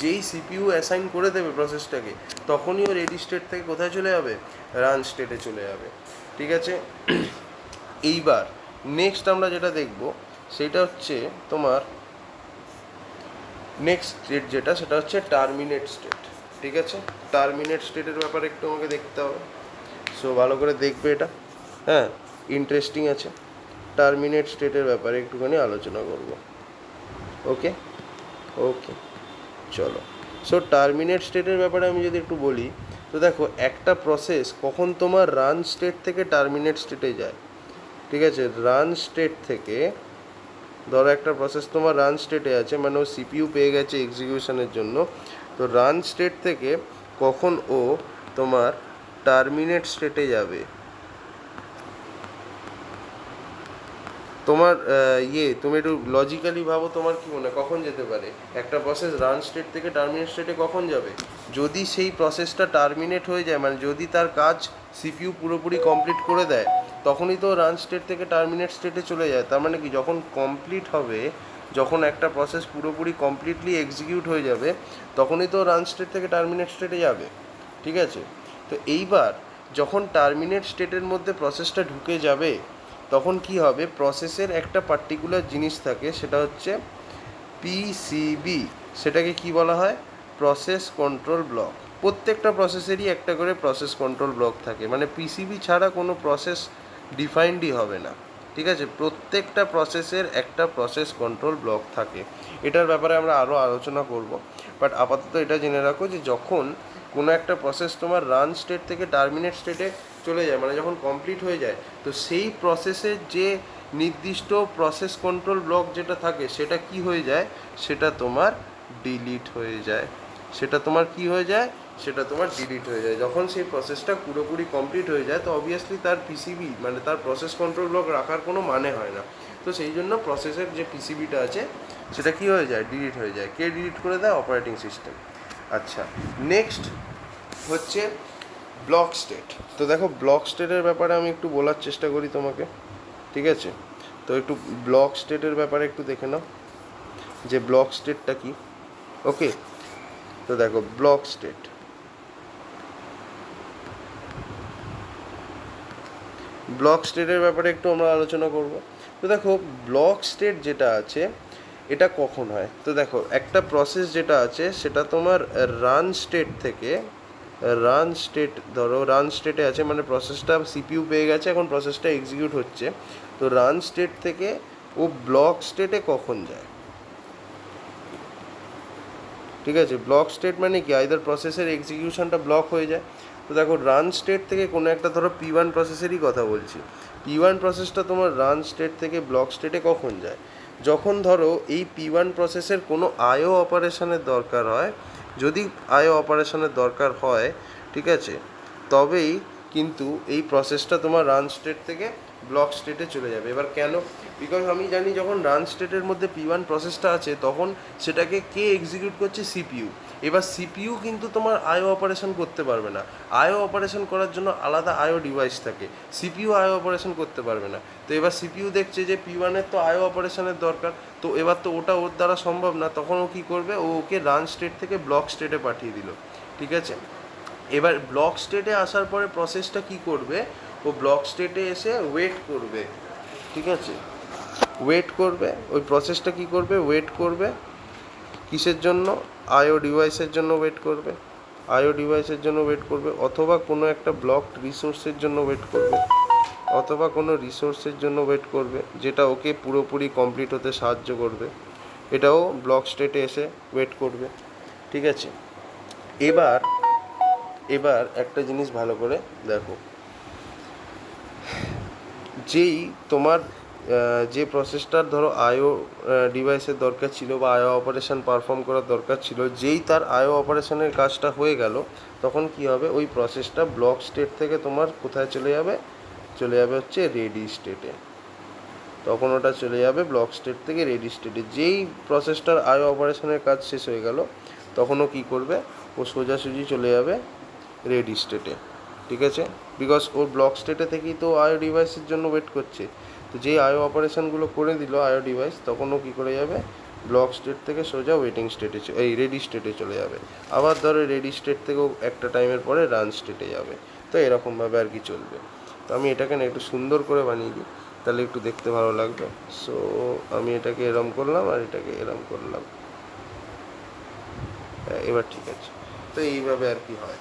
যেই সিপিইউ অ্যাসাইন করে দেবে প্রসেসটাকে তখনই ও রেডি স্টেট থেকে কোথায় চলে যাবে, রান স্টেটে চলে যাবে। ঠিক আছে, এইবার নেক্সট আমরা যেটা দেখব সেটা হচ্ছে তোমার নেক্সট স্টেট যেটা, সেটা হচ্ছে টার্মিনেট স্টেট। ঠিক আছে, টার্মিনেট স্টেটের ব্যাপারে একটু আমাকে দেখতে হবে। সো ভালো করে দেখবে এটা, হ্যাঁ, ইন্টারেস্টিং আছে। টার্মিনেট স্টেটের ব্যাপারে একটুখানি আলোচনা করব। ওকে ওকে, চলো। সো টার্মিনেট স্টেটের ব্যাপারে আমি যদি একটু বলি, তো দেখো একটা প্রসেস কখন তোমার রান স্টেট থেকে টার্মিনেট স্টেটে যায়। ঠিক আছে, রান স্টেট থেকে, ধরো একটা প্রসেস তোমার রান স্টেটে আছে, মানে ও সিপিইউ পেয়ে গেছে এক্সিকিউশনের জন্য। তো রান স্টেট থেকে কখন ও তোমার টার্মিনেট স্টেটে যাবে, তোমার তুমি একটু লজিক্যালি ভাবো, তোমার কি মনে হয় কখন যেতে পারে একটা প্রসেস রান স্টেট থেকে টার্মিনেট স্টেটে কখন যাবে? যদি সেই প্রসেসটা টার্মিনেট হয়ে যায়, মানে যদি তার কাজ সিপিইউ পুরোপুরি কমপ্লিট করে দেয়, তখনই তো রান স্টেট থেকে টার্মিনেট স্টেটে চলে যায়। তার মানে কি, যখন কমপ্লিট হবে, যখন একটা প্রসেস পুরোপুরি কমপ্লিটলি এক্সিকিউট হয়ে যাবে তখনই তো রান স্টেট থেকে টার্মিনেট স্টেটে যাবে। ঠিক আছে, তো এইবার যখন টার্মিনেট স্টেটের মধ্যে প্রসেসটা ঢুকে যাবে তখন কি হবে, প্রসেসের একটা পার্টিকুলার জিনিস থাকে, সেটা হচ্ছে পিসিবি। সেটাকে কি বলা হয়, প্রসেস কন্ট্রোল ব্লক। প্রত্যেকটা প্রসেসেরই একটা করে প্রসেস কন্ট্রোল ব্লক থাকে, মানে পিসিবি ছাড়া কোনো প্রসেস ডিফাইন্ডই হবে না। ঠিক আছে, প্রত্যেকটা প্রসেসের একটা প্রসেস কন্ট্রোল ব্লক থাকে। এটার ব্যাপারে আমরা আরও আলোচনা করব, বাট আপাতত এটা জেনে রাখো যে যখন কোনো একটা প্রসেস তোমার রান স্টেট থেকে টার্মিনেট স্টেটে চলে যায়, মানে যখন কমপ্লিট হয়ে যায়, তো সেই প্রসেসের যে নির্দিষ্ট প্রসেস কন্ট্রোল ব্লক যেটা থাকে সেটা কি হয়ে যায়, সেটা তোমার ডিলিট হয়ে যায়। সেটা তোমার কি হয়ে যায়, সেটা তোমার ডিলিট হয়ে যায়। যখন সেই প্রসেসটা পুরোপুরি কমপ্লিট হয়ে যায়, তো অবভিয়াসলি তার পিসিবি মানে তার প্রসেস কন্ট্রোল ব্লক রাখার কোনো মানে হয় না। তো সেই জন্য প্রসেসের যে পিসিবিটা আছে সেটা কি হয়ে যায়, ডিলিট হয়ে যায়। কে ডিলিট করে দেয়, অপারেটিং সিস্টেম। আচ্ছা, নেক্সট হচ্ছে ব্লক স্টেট। তো দেখো ব্লক স্টেটের ব্যাপারে আমি একটু বলার চেষ্টা করি তোমাকে, ঠিক আছে? তো একটু ব্লক স্টেটের ব্যাপারে একটু দেখে নাও যে ব্লক স্টেটটা কি। ওকে, তো দেখো ব্লক স্টেট, ব্লক স্টেটের ব্যাপারে একটু আমরা আলোচনা করব। তো দেখো ব্লক স্টেট যেটা আছে এটা কখন হয়, তো দেখো একটা প্রসেস যেটা আছে সেটা তোমার রান স্টেট থেকে, রান স্টেট ধরো রান স্টেটে আছে মানে প্রসেসটা সিপিইউ পেয়ে গেছে, এখন প্রসেসটা এক্সিকিউট হচ্ছে, তো রান স্টেট থেকে ও ব্লক স্টেটে কখন যায়, ঠিক আছে? ব্লক স্টেট মানে কি, আইদার প্রসেসের এক্সিকিউশনটা ব্লক হয়ে যায়। তো দেখো রান স্টেট থেকে কোনো একটা ধরো P1 প্রসেসেরই কথা বলছি, P1 প্রসেসটা তোমার রান স্টেট থেকে ব্লক স্টেটে কখন যায়, যখন ধরো এই P1 প্রসেসের কোনো আইও অপারেশনের দরকার হয়। যদি আইও অপারেশনের দরকার হয়, ঠিক আছে, তবেই কিন্তু এই প্রসেসটা তোমার রান স্টেট থেকে ব্লক স্টেটে চলে যাবে। এবার কেন, বিকজ আমি জানি যখন রান স্টেটের মধ্যে P1 প্রসেসটা আছে তখন সেটাকে কে এক্সিকিউট করছে, সিপিইউ। এবার সিপিইউ কিন্তু তোমার আইও অপারেশন করতে পারবে না, আইও অপারেশন করার জন্য আলাদা আইও ডিভাইস থাকে, সিপিইউ আইও অপারেশন করতে পারবে না। তো এবার সিপিইউ দেখছে যে P1-এর তো আইও অপারেশনের দরকার, তো এবার তো ওটা ওর দ্বারা সম্ভব না, তখন ও কী করবে, ও ওকে রান স্টেট থেকে ব্লক স্টেটে পাঠিয়ে দিল, ঠিক আছে? এবার ব্লক স্টেটে আসার পরে প্রসেসটা কি করবে, ও ব্লক স্টেটে এসে ওয়েট করবে, ঠিক আছে? ওয়েট করবে, ওই প্রসেসটা কি করবে, ওয়েট করবে কিসের জন্য, আইও ডিভাইসের জন্য ওয়েট করবে, আইও ডিভাইসের জন্য ওয়েট করবে, অথবা কোনো একটা ব্লকড রিসোর্সের জন্য ওয়েট করবে, অথবা কোনো রিসোর্সের জন্য ওয়েট করবে যেটা ওকে পুরোপুরি কমপ্লিট হতে সাহায্য করবে, এটাও ব্লক স্টেটে এসে ওয়েট করবে, ঠিক আছে? এবার এবার একটা জিনিস ভালো করে দেখো, যেই তোমার যে প্রসেসটার ধরো আইও ডিভাইসের দরকার ছিল বা আইও অপারেশন পারফর্ম করার দরকার ছিল, যেই তার আইও অপারেশনের কাজটা হয়ে গেল, তখন কি হবে, ওই প্রসেসটা ব্লক স্টেট থেকে তোমার কোথায় চলে যাবে, চলে যাবে হচ্ছে রেডি স্টেটে। তখন ওটা চলে যাবে ব্লক স্টেট থেকে রেডি স্টেটে। যেই প্রসেসটার আইও অপারেশনের কাজ শেষ হয়ে গেল, তখনও কী করবে, ও সোজাসুজি চলে যাবে রেডি স্টেটে, ঠিক আছে? বিকজ ওর ব্লক স্টেটে থেকেই তো আইও ডিভাইসের জন্য ওয়েট করছে, তো যেই আইও অপারেশনগুলো করে দিল আইও ডিভাইস, তখন ও কী করে যাবে, ব্লক স্টেট থেকে সোজা ওয়েটিং স্টেটে, এই রেডি স্টেটে চলে যাবে। আবার ধরো রেডি স্টেট থেকেও একটা টাইমের পরে রান স্টেটে যাবে। তো এরকমভাবে আর কি চলবে। তো আমি এটাকে না একটু সুন্দর করে বানিয়ে দিই, তাহলে একটু দেখতে ভালো লাগবে। সো আমি এটাকে এরম করলাম আর এটাকে এরম করলাম, এবার ঠিক আছে। তো এইভাবে আর কি হয়,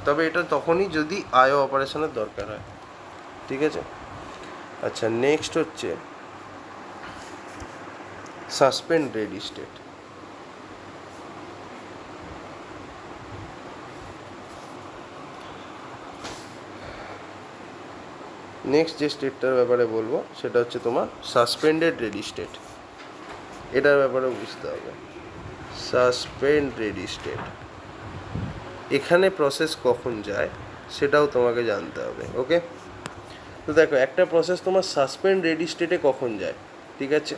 তবে এটা তখনই যদি আইও অপারেশনের দরকার হয়, ঠিক আছে? আচ্ছা, নেক্সট হচ্ছে সাসপেন্ড রেডি স্টেট। নেক্সট যে স্টেটটার ব্যাপারে বলবো সেটা হচ্ছে তোমার সাসপেন্ডেড রেডি স্টেট। এটার ব্যাপারে বুঝতে হবে, সাসপেন্ড রেডি স্টেট, এখানে প্রসেস কখন যায় সেটাও তোমাকে জানতে হবে। ওকে, তো দেখো একটা প্রসেস তোমার সাসপেন্ড রেডি স্টেটে কখন যায়, ঠিক আছে?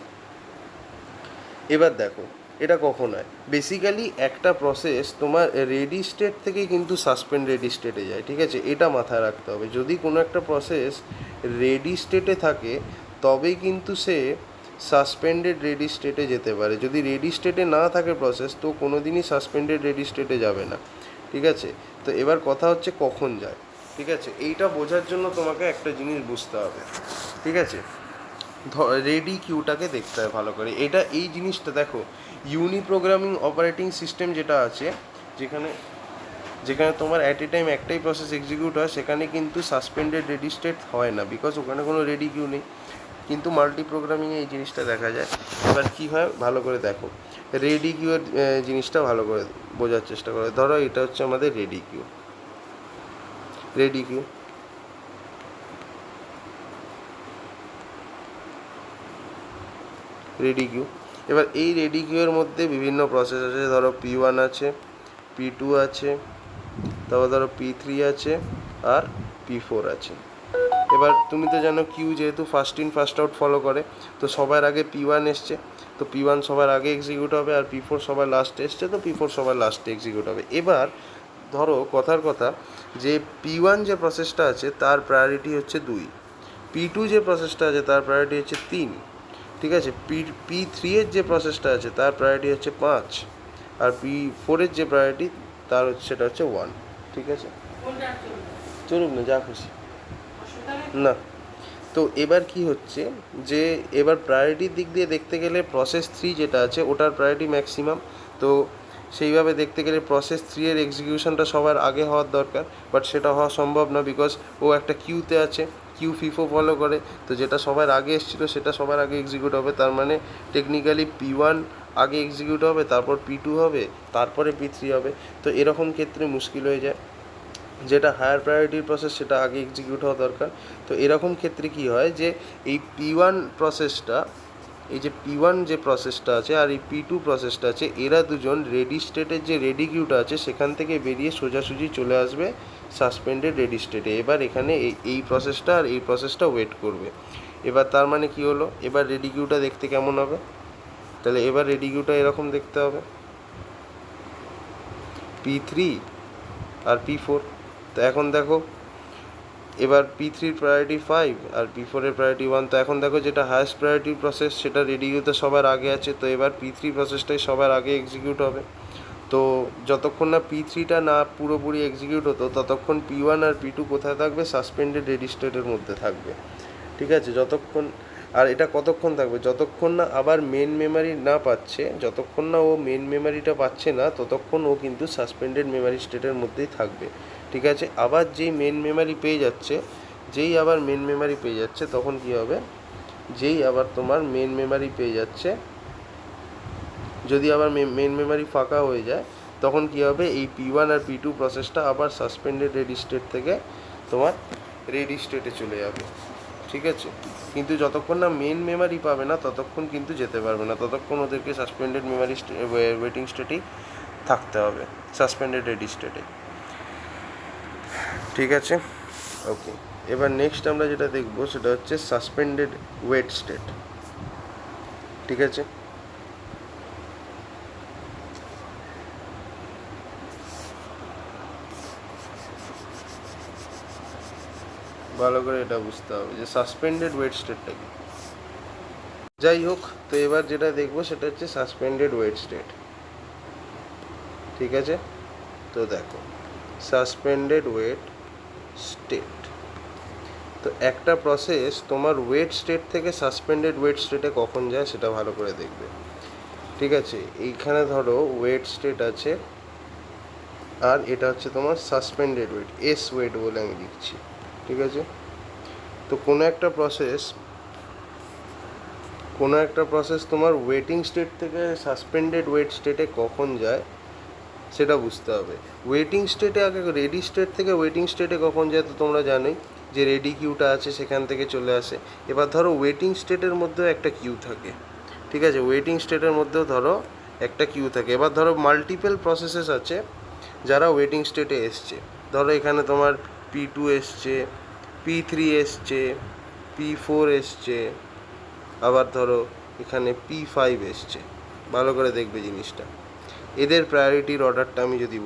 এবার দেখো এটা কখন হয়, বেসিক্যালি একটা প্রসেস তোমার রেডি স্টেট থেকে কিন্তু সাসপেন্ড রেডি স্টেটে যায়, ঠিক আছে? এটা মাথায় রাখতে হবে। যদি কোনো একটা প্রসেস রেডি স্টেটে থাকে তবেই কিন্তু সে সাসপেন্ডেড রেডি স্টেটে যেতে পারে। যদি রেডি স্টেটে না থাকে প্রসেস, তো কোনো দিনই সাসপেন্ডেড রেডি স্টেটে যাবে না, ঠিক আছে? তো এবার কথা হচ্ছে কখন যায়, ঠিক আছে? এইটা বোঝার জন্য তোমাকে একটা জিনিস বুঝতে হবে, ঠিক আছে? রেডি কিউটাকে দেখতে হয় ভালো করে। এটা এই জিনিসটা দেখো, ইউনি প্রোগ্রামিং অপারেটিং সিস্টেম যেটা আছে, যেখানে যেখানে তোমার অ্যাট এ টাইম একটাই প্রসেস এক্সিকিউট হয়, সেখানে কিন্তু সাসপেন্ডেড রেডি স্টেট হয় না, বিকজ ওখানে কোনো রেডি কিউ নেই। কিন্তু মাল্টি প্রোগ্রামিংয়ে এই জিনিসটা দেখা যায়। এবার কী হয় ভালো করে দেখো, রেডি কিউয়ের জিনিসটা ভালো করে বোঝার চেষ্টা করো। ধরো এটা হচ্ছে আমাদের ready queue, ready queue ready queue. এবার এই রেডি কিউয়ের মধ্যে বিভিন্ন প্রসেস আছে। ধরো P1 আছে, P2 আছে, তারপর ধরো P3 আছে, আর P4 আছে। এবার তুমি তো জানো কিউ যেহেতু first in first out follow করে, তো সবার আগে P1 এসছে, তো P1 সবার আগে এক্সিকিউট হবে, আর P4 সবার লাস্টে এসছে, তো P4 সবার লাস্টে এক্সিকিউট হবে। এবার ধরো কথার কথা যে P1 যে প্রসেসটা আছে তার প্রায়োরিটি হচ্ছে 2, P2 যে প্রসেসটা আছে তার প্রায়োরিটি হচ্ছে 3, ঠিক আছে। P3 এর যে প্রসেসটা আছে তার প্রায়োরিটি হচ্ছে 5, আর P4 এর যে প্রায়োরিটি তার হচ্ছে সেটা হচ্ছে 1, ঠিক আছে। চলুক না, যা খুশি না। তো এবার কি হচ্ছে যে এবার প্রায়োরিটির দিক দিয়ে দেখতে গেলে প্রসেস 3 যেটা আছে ওটার প্রায়োরিটি ম্যাক্সিমাম। তো সেইভাবে দেখতে গেলে প্রসেস 3 এর এক্সিকিউশনটা সবার আগে হওয়ার দরকার, বাট সেটা হওয়া সম্ভব না, বিকজ ও একটা কিউতে আছে, কিউ ফিফো ফলো করে। তো যেটা সবার আগে এসেছিলো সেটা সবার আগে এক্সিকিউট হবে, তার মানে টেকনিক্যালি P1 আগে এক্সিকিউট হবে, তারপর P2 হবে, তারপরে P3 হবে। তো এরকম ক্ষেত্রে মুশকিল হয়ে যায়, যেটা হায়ার প্রায়োরিটির প্রসেস সেটা আগে এক্সিকিউট হওয়া দরকার। তো এরকম ক্ষেত্রে কি হয় যে এই P1 প্রসেসটা, এই যে P1 যে প্রসেসটা আছে আর এই P2 প্রসেসটা আছে, এরা দুজন রেডি স্টেটের যে রেডি কিউটা আছে সেখান থেকে বেরিয়ে সোজাসুজি চলে আসবে সাসপেন্ডেড রেডি স্টেটে। এবার এখানে এই প্রসেসটা আর এই প্রসেসটা ওয়েট করবে। এবার তার মানে কি হলো, এবার রেডি কিউটা দেখতে কেমন হবে? তাহলে এবার রেডি কিউটা এরকম দেখতে হবে, P3 আর P4। তো এখন দেখো এবার P3 প্রায়োরিটি 5 আর P4 এর প্রায়োরিটি 1। তো এখন দেখো যেটা হায়েস্ট প্রায়োরিটি প্রসেস সেটা রেডি কিউতে সবার আগে আছে, তো এবার P3 প্রসেসটাই সবার আগে এক্সিকিউট হবে। তো যতক্ষণ না P3টা না পুরোপুরি এক্সিকিউট হতো ততক্ষণ P1 আর P2 কোথায় থাকবে? সাসপেন্ডেড রেডি স্টেটের মধ্যে থাকবে, ঠিক আছে। যতক্ষণ, আর এটা কতক্ষণ থাকবে? যতক্ষণ না আবার মেন মেমরি না পাচ্ছে, যতক্ষণ না ও মেন মেমরিটা পাচ্ছে না ততক্ষণ ও কিন্তু সাসপেন্ডেড মেমরি স্টেটের মধ্যেই থাকবে, ঠিক আছে। আবার যেই মেন মেমরি পেয়ে যাচ্ছে, যেই আবার মেন মেমরি পেয়ে যাচ্ছে তখন কি হবে? যেই আবার তোমার মেন মেমরি পেয়ে যাচ্ছে, যদি আবার মেন মেমরি ফাঁকা হয়ে যায় তখন কি হবে? এই P1 আর P2 প্রসেসটা আবার সাসপেন্ডেড রেডি স্টেট থেকে তোমার রেডি স্টেটে চলে যাবে, ঠিক আছে। কিন্তু যতক্ষণ না মেন মেমরি পাবে না ততক্ষণ কিন্তু যেতে পারবে না, ততক্ষণ ওদেরকে সাসপেন্ডেড মেমরি ওয়েটিং স্টেটেই থাকতে হবে, সাসপেন্ডেড রেডি স্টেটে, ঠিক আছে। ওকে, এবার নেক্সট আমরা যেটা দেখবো সেটা হচ্ছে সাসপেন্ডেড ওয়েট স্টেট, ঠিক আছে। ভালো করে এটা বুঝতে হবে যে সাসপেন্ডেড ওয়েট স্টেটটা কি। যাই হোক, তো এবার যেটা দেখবো সেটা হচ্ছে সাসপেন্ডেড ওয়েট স্টেট, ঠিক আছে। তো দেখো সাসপেন্ডেড ওয়েট স্টেট, তো একটা প্রসেস তোমার ওয়েট স্টেট থেকে সাসপেন্ডেড ওয়েট স্টেটে কখন যায় সেটা ভালো করে দেখবে, ঠিক আছে। এইখানে ধরো ওয়েট স্টেট আছে আর এটা হচ্ছে তোমার সাসপেন্ডেড ওয়েট, এস ওয়েট বলে আমি লিখছি, ঠিক আছে। তো কোনো একটা প্রসেস তোমার ওয়েটিং স্টেট থেকে সাসপেন্ডেড ওয়েট স্টেটে কখন যায় সেটা বুঝতে হবে। ওয়েটিং স্টেটে আগে, রেডি স্টেট থেকে ওয়েটিং স্টেটে কখন যায় তো তোমরা জানোই যে রেডি কিউটা আছে সেখান থেকে চলে আসে। এবার ধরো ওয়েটিং স্টেটের মধ্যেও একটা কিউ থাকে, ঠিক আছে। ওয়েটিং স্টেটের মধ্যেও ধরো একটা কিউ থাকে। এবার ধরো মাল্টিপল প্রসেসেস আছে যারা ওয়েটিং স্টেটে এসছে। ধরো এখানে তোমার P2 এসছে, P3 এসছে, P4 এসছে, আবার ধরো এখানে P5 এসছে। ভালো করে দেখবে জিনিসটা। এদের প্রায়োরিটির অর্ডারটা আমি যদি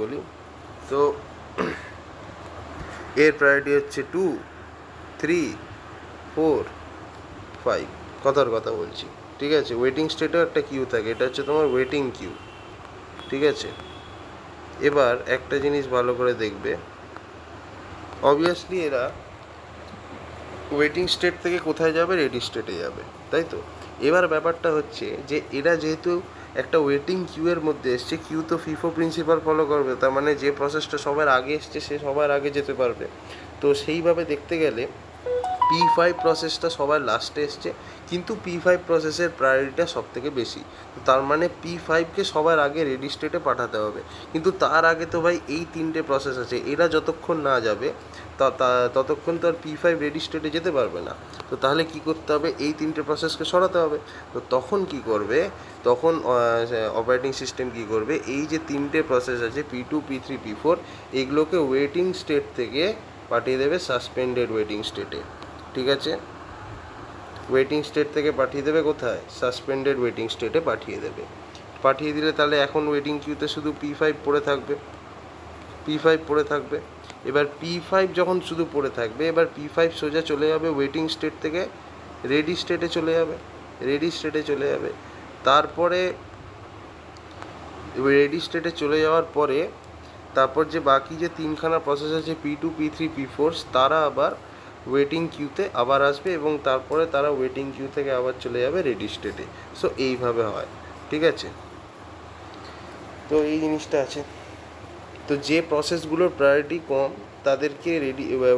বলি, তো এর প্রায়োরিটি হচ্ছে 2, 3, 4, 5, কথার কথা বলছি, ঠিক আছে। ওয়েটিং স্টেটেও একটা কিউ থাকে, এটা হচ্ছে তোমার ওয়েটিং কিউ, ঠিক আছে। এবার একটা জিনিস ভালো করে দেখবে, অবভিয়াসলি এরা ওয়েটিং স্টেট থেকে কোথায় যাবে? রেডি স্টেটে যাবে, তাই তো। এবার ব্যাপারটা হচ্ছে যে এরা যেহেতু একটা ওয়েটিং কিউয়ের মধ্যে এসছে, কিউ তো ফিফো প্রিন্সিপাল ফলো করবে, তার মানে যে প্রসেসটা সবার আগে এসছে সে সবার আগে যেতে পারবে। তো সেইভাবে দেখতে গেলে P5 প্রসেসটা সবার লাস্টে এসছে, কিন্তু P5 প্রসেসের প্রায়োরিটিটা সব থেকে বেশি। তো তার মানে P5কে সবার আগে রেডি স্টেটে পাঠাতে হবে। কিন্তু তার আগে তো ভাই এই তিনটে প্রসেস আছে, এরা যতক্ষণ না যাবে ততক্ষণ তো আর P5 রেডি স্টেটে যেতে পারবে না। তো তাহলে কি করতে হবে, এই তিনটে প্রসেসকে সরাতে হবে। তো তখন কি করবে, তখন অপারেটিং সিস্টেম কি করবে, এই যে তিনটে প্রসেস আছে P2 P3 P4, এগুলোকে ওয়েটিং স্টেট থেকে পাঠিয়ে দেবে সাসপেন্ডেড ওয়েটিং স্টেটে। ঠিক আছে, ওয়েটিং স্টেট থেকে পাঠিয়ে দেবে কোথায়, সাসপেন্ডেড ওয়েটিং স্টেটে পাঠিয়ে দেবে। পাঠিয়ে দিলে তাহলে এখন ওয়েটিং কিউতে শুধু P5 পড়ে থাকবে, P5 পড়ে থাকবে। এবার P5 যখন শুধু পড়ে থাকবে, এবার P5 সোজা চলে যাবে ওয়েটিং স্টেট থেকে রেডি স্টেটে চলে যাবে, রেডি স্টেটে চলে যাবে। তারপরে রেডি স্টেটে চলে যাওয়ার পরে তারপর যে বাকি যে তিনখানা প্রসেস আছে P2 P3 P4, তারা আবার ওয়েটিং কিউতে আবার আসবে এবং তারপরে তারা ওয়েটিং কিউ থেকে আবার চলে যাবে রেডি স্টেটে। সো এইভাবে হয়, ঠিক আছে। তো এই জিনিসটা আছে। তো যে প্রসেসগুলোর প্রায়োরিটি কম তাদেরকে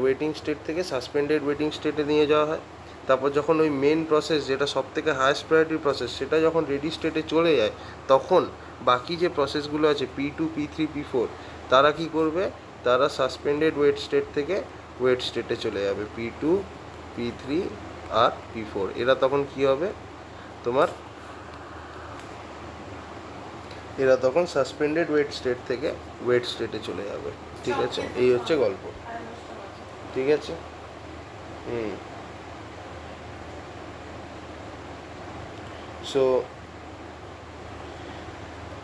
ওয়েটিং স্টেট থেকে সাসপেন্ডেড ওয়েটিং স্টেটে নিয়ে যাওয়া হয়। তারপর যখন ওই মেন প্রসেস যেটা সব থেকে হায়েস্ট প্রায়োরিটি প্রসেস সেটা যখন রেডি স্টেটে চলে যায়, তখন বাকি যে প্রসেসগুলো আছে P2 P3 P4, তারা কি করবে, তারা সাসপেন্ডেড ওয়েট স্টেট থেকে ওয়েট স্টেটে চলে যাবে, P2 P3 আর P4। এরা তখন কি হবে, তোমার এরা তখন সাসপেন্ডেড ওয়েট স্টেট থেকে ওয়েট স্টেটে চলে যাবে। ঠিক আছে, এই হচ্ছে গল্প। ঠিক আছে, সো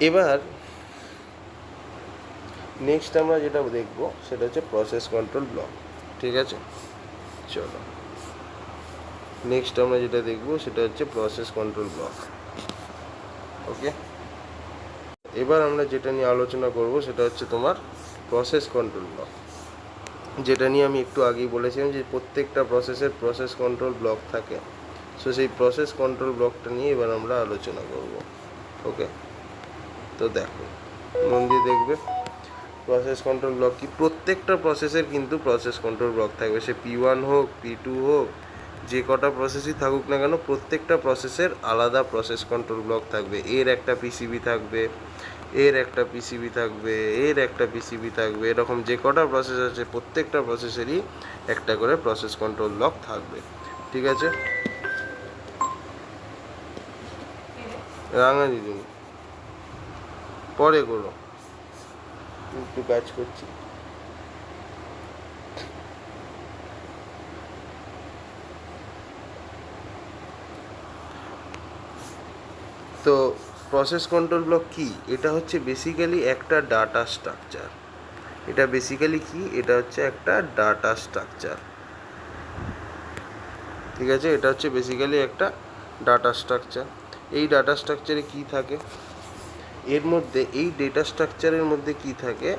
এবার নেক্সট আমরা যেটা দেখব সেটা হচ্ছে প্রসেস কন্ট্রোল ব্লক। ঠিক আছে, চলো নেক্সট আমরা যেটা দেখব সেটা হচ্ছে প্রসেস কন্ট্রোল ব্লক। ওকে, এবার আমরা যেটা নিয়ে আলোচনা করব সেটা হচ্ছে তোমার প্রসেস কন্ট্রোল ব্লক, যেটা নিয়ে আমি একটু আগেই বলেছিলাম যে প্রত্যেকটা প্রসেসের প্রসেস কন্ট্রোল ব্লক থাকে। সো সেই প্রসেস কন্ট্রোল ব্লকটা নিয়ে এবার আমরা আলোচনা করব। ওকে, তো দেখো মন দিয়ে দেখবে প্রসেস কন্ট্রোল ব্লক কি, প্রত্যেকটা প্রসেসের কিন্তু প্রসেস কন্ট্রোল ব্লক থাকবে, সে P1 হোক P2 হোক, যে কটা প্রসেসই থাকুক না কেন, প্রত্যেকটা প্রসেসের আলাদা প্রসেস কন্ট্রোল ব্লক থাকবে। এর একটা পিসিবি থাকবে, এর একটা পিসিবি থাকবে, এর একটা পিসিবি থাকবে, এরকম যে কটা প্রসেস আছে প্রত্যেকটা প্রসেসেরই একটা করে প্রসেস কন্ট্রোল ব্লক থাকবে। ঠিক আছে, রাঙা দিদিনি পরে করো, একটু কাজ করছি। তো প্রসেস কন্ট্রোল ব্লক কি, এটা হচ্ছে বেসিক্যালি একটা ডাটা স্ট্রাকচার। এটা বেসিক্যালি কি, এটা হচ্ছে একটা ডাটা স্ট্রাকচার। ঠিক আছে, এটা হচ্ছে বেসিক্যালি একটা ডাটা স্ট্রাকচার। এই ডাটা স্ট্রাকচারে কি থাকে, এর মধ্যে এই ডেটা স্ট্রাকচারের মধ্যে কি থাকে,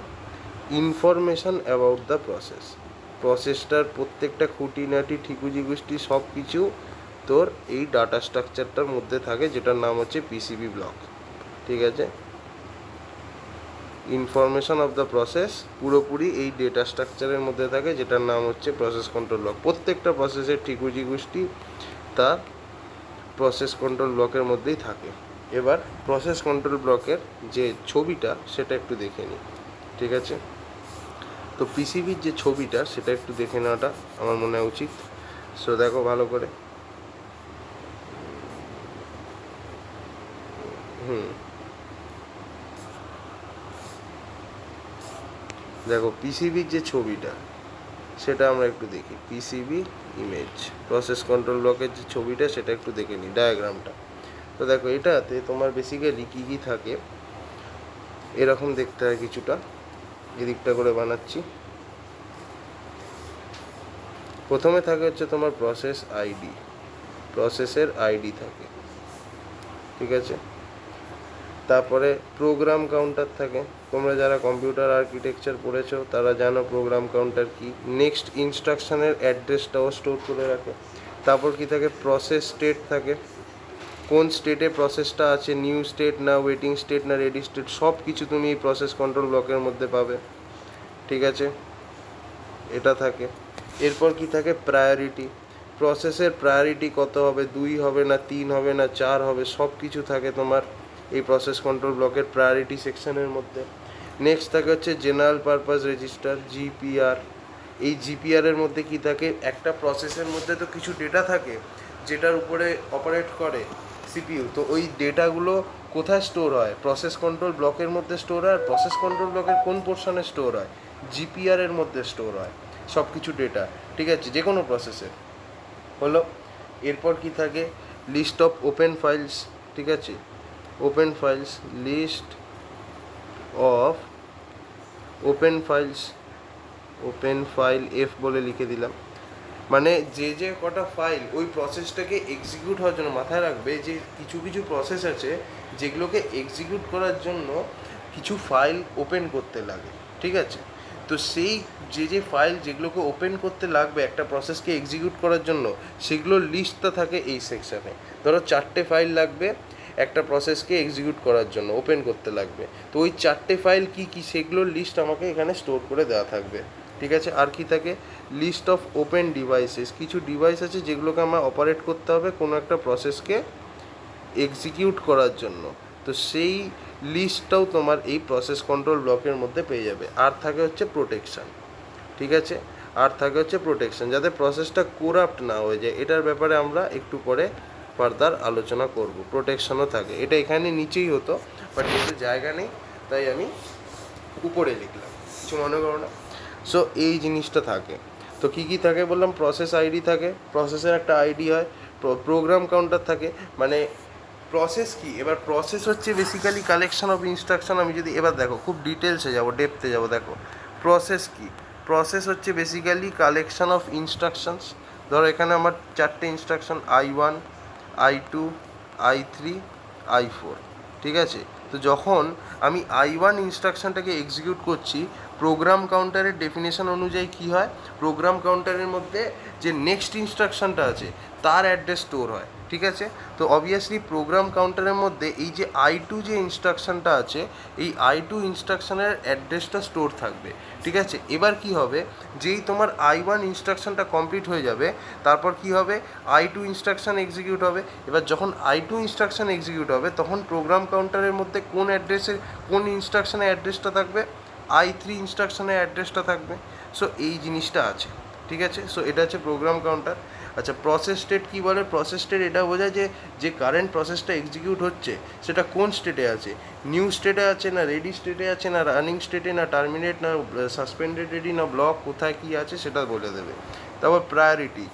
ইনফরমেশান অ্যাবাউট দ্য প্রসেস। প্রসেসটার প্রত্যেকটা খুঁটিনাটি ঠিকুজি গুষ্টি সব কিছু তোর এই ডাটা স্ট্রাকচারটার মধ্যে থাকে, যেটার নাম হচ্ছে পিসিবি ব্লক। ঠিক আছে, ইনফরমেশান অফ দ্য প্রসেস পুরোপুরি এই ডেটা স্ট্রাকচারের মধ্যে থাকে, যেটার নাম হচ্ছে প্রসেস কন্ট্রোল ব্লক। প্রত্যেকটা প্রসেসের ঠিকুজি গুষ্টি তার প্রসেস কন্ট্রোল ব্লকের মধ্যেই থাকে। এবার প্রসেস কন্ট্রোল ব্লকের যে ছবিটা সেটা একটু দেখে নিই। ঠিক আছে, তো পিসিবির যে ছবিটা সেটা একটু দেখে নেওয়াটা আমার মনে হয় উচিত। সো দেখো ভালো করে, দেখো পিসিবির যে ছবিটা সেটা আমরা একটু দেখি। পিসিবি ইমেজ, প্রসেস কন্ট্রোল ব্লকের যে ছবিটা সেটা একটু দেখে নিই, ডায়াগ্রামটা। তো দেখো এটাতে তোমার বেসিক্যালি কী কী থাকে এরকম দেখতে হয় কিছুটা, এদিকটা করে বানাচ্ছি। প্রথমে থাকে হচ্ছে তোমার প্রসেস আইডি, প্রসেসের আইডি থাকে। ঠিক আছে, তারপরে প্রোগ্রাম কাউন্টার থাকে। তোমরা যারা কম্পিউটার আর্কিটেকচার পড়েছো তারা জানো প্রোগ্রাম কাউন্টার কি। নেক্সট ইনস্ট্রাকশনের অ্যাড্রেসটাও স্টোর করে রাখে। তারপর কি থাকে, প্রসেস স্টেট থাকে, কোন স্টেটে প্রসেসটা আছে, নিউ স্টেট না ওয়েটিং স্টেট না রেডি স্টেট, সব কিছু তুমি এই প্রসেস কন্ট্রোল ব্লকের মধ্যে পাবে। ঠিক আছে, এটা থাকে। এরপর কি থাকে, প্রায়োরিটি। প্রসেসের প্রায়োরিটি কত হবে, 2 হবে না 3 হবে না 4 হবে, সব কিছু থাকে তোমার এই প্রসেস কন্ট্রোল ব্লকের প্রায়োরিটি সেকশনের মধ্যে। নেক্সট থাকে হচ্ছে জেনারেল পারপাস রেজিস্টার, জিপিআর। এই জিপিআরের মধ্যে কি থাকে, একটা প্রসেসের মধ্যে তো কিছু ডেটা থাকে যেটার উপরে অপারেট করে সিপিইউ, তো ওই ডেটাগুলো কোথায় স্টোর হয়, প্রসেস কন্ট্রোল ব্লকের মধ্যে স্টোর হয়। আর প্রসেস কন্ট্রোল ব্লকের কোন পোর্শনে স্টোর হয়, জিপিআর এর মধ্যে স্টোর হয় সব কিছু ডেটা, ঠিক আছে, যে কোনো প্রসেসের হলো। এরপর কি থাকে, লিস্ট অফ ওপেন ফাইলস, ঠিক আছে, open files, list of open files, open file f বলে লিখে দিলাম, মানে যে যে কটা ফাইল ওই প্রসেসটাকে এক্সিকিউট হওয়ার জন্য, মাথায় রাখবে যে কিছু কিছু প্রসেস আছে যেগুলোকে এক্সিকিউট করার জন্য কিছু ফাইল ওপেন করতে লাগে, ঠিক আছে। তো সেই যে যে ফাইল যেগুলোকে ওপেন করতে লাগবে একটা প্রসেসকে এক্সিকিউট করার জন্য, সেগুলোর লিস্টটা থাকে এই সেকশানে। ধরো 4টে ফাইল লাগবে একটা প্রসেসকে এক্সিকিউট করার জন্য, ওপেন করতে লাগবে, তো ওই 4টে ফাইল কি কি সেগুলোর লিস্ট আমাকে এখানে স্টোর করে দেওয়া থাকবে, ঠিক আছে। আর কি থাকে, লিস্ট অফ ওপেন ডিভাইসেস, কিছু ডিভাইস আছে যেগুলোকে আমার অপারেট করতে হবে কোনো একটা প্রসেসকে এক্সিকিউট করার জন্য, তো সেই লিস্টটাও তোমার এই প্রসেস কন্ট্রোল ব্লকের মধ্যে পেয়ে যাবে। আর থাকে হচ্ছে প্রোটেকশান, ঠিক আছে, আর থাকে হচ্ছে প্রোটেকশান, যাতে প্রসেসটা করাপ্ট না হয়ে যায়, এটার ব্যাপারে আমরা একটু পরে ফার্দার আলোচনা করব। প্রোটেকশানও থাকে, এটা এখানে নিচেই হতো বাট যেহেতু জায়গা নেই তাই আমি উপরে লিখলাম, কিছু মনে করো না। সো এই জিনিসটা থাকে। তো কী কী থাকে বললাম, প্রসেস আইডি থাকে, প্রসেসের একটা আইডি হয়, প্রোগ্রাম কাউন্টার থাকে, মানে প্রসেস কি, এবার প্রসেস হচ্ছে বেসিক্যালি কালেকশন অফ ইনস্ট্রাকশন। আমি যদি এবার দেখো খুব ডিটেলসে যাবো, ডেপথে যাবো, দেখো প্রসেস কি, প্রসেস হচ্ছে বেসিক্যালি কালেকশন অফ ইনস্ট্রাকশনস। ধরো এখানে আমার 4টে instruction, I1, I2, I3, I4, ঠিক আছে। তো যখন আমি I1 ইনস্ট্রাকশনটাকে এক্সিকিউট করছি, প্রোগ্রাম কাউন্টারের ডেফিনেশন অনুযায়ী কী হয়, প্রোগ্রাম কাউন্টারের মধ্যে যে নেক্সট ইনস্ট্রাকশনটা আছে তার অ্যাড্রেস স্টোর হয়, ঠিক আছে। তো অবভিয়াসলি প্রোগ্রাম কাউন্টারের মধ্যে এই যে I2 যে ইনস্ট্রাকশনটা আছে, এই I2 ইনস্ট্রাকশনের অ্যাড্রেসটা স্টোর থাকবে, ঠিক আছে। এবার কি হবে, যেই তোমার I1 ইনস্ট্রাকশনটা কমপ্লিট হয়ে যাবে, তারপর কি হবে, I2 ইনস্ট্রাকশন এক্সিকিউট হবে। এবার যখন I2 ইনস্ট্রাকশন এক্সিকিউট হবে তখন প্রোগ্রাম কাউন্টারের মধ্যে কোন অ্যাড্রেসে, কোন ইনস্ট্রাকশনের অ্যাড্রেসটা থাকবে, I3 ইনস্ট্রাকশনের অ্যাড্রেসটা থাকবে। সো এই জিনিসটা আছে, ঠিক আছে। সো এটা হচ্ছে প্রোগ্রাম কাউন্টার। আচ্ছা, প্রসেস স্টেট কী বলে, প্রসেস স্টেট এটা বোঝায় যে যে কারেন্ট প্রসেসটা এক্সিকিউট হচ্ছে সেটা কোন স্টেটে আছে, নিউ স্টেটে আছে না রেডি স্টেটে আছে না রানিং স্টেটে না টার্মিনেট না সাসপেন্ডেড রেডি না ব্লক, কোথায় কী আছে সেটা বলে দেবে। তারপর প্রায়োরিটি,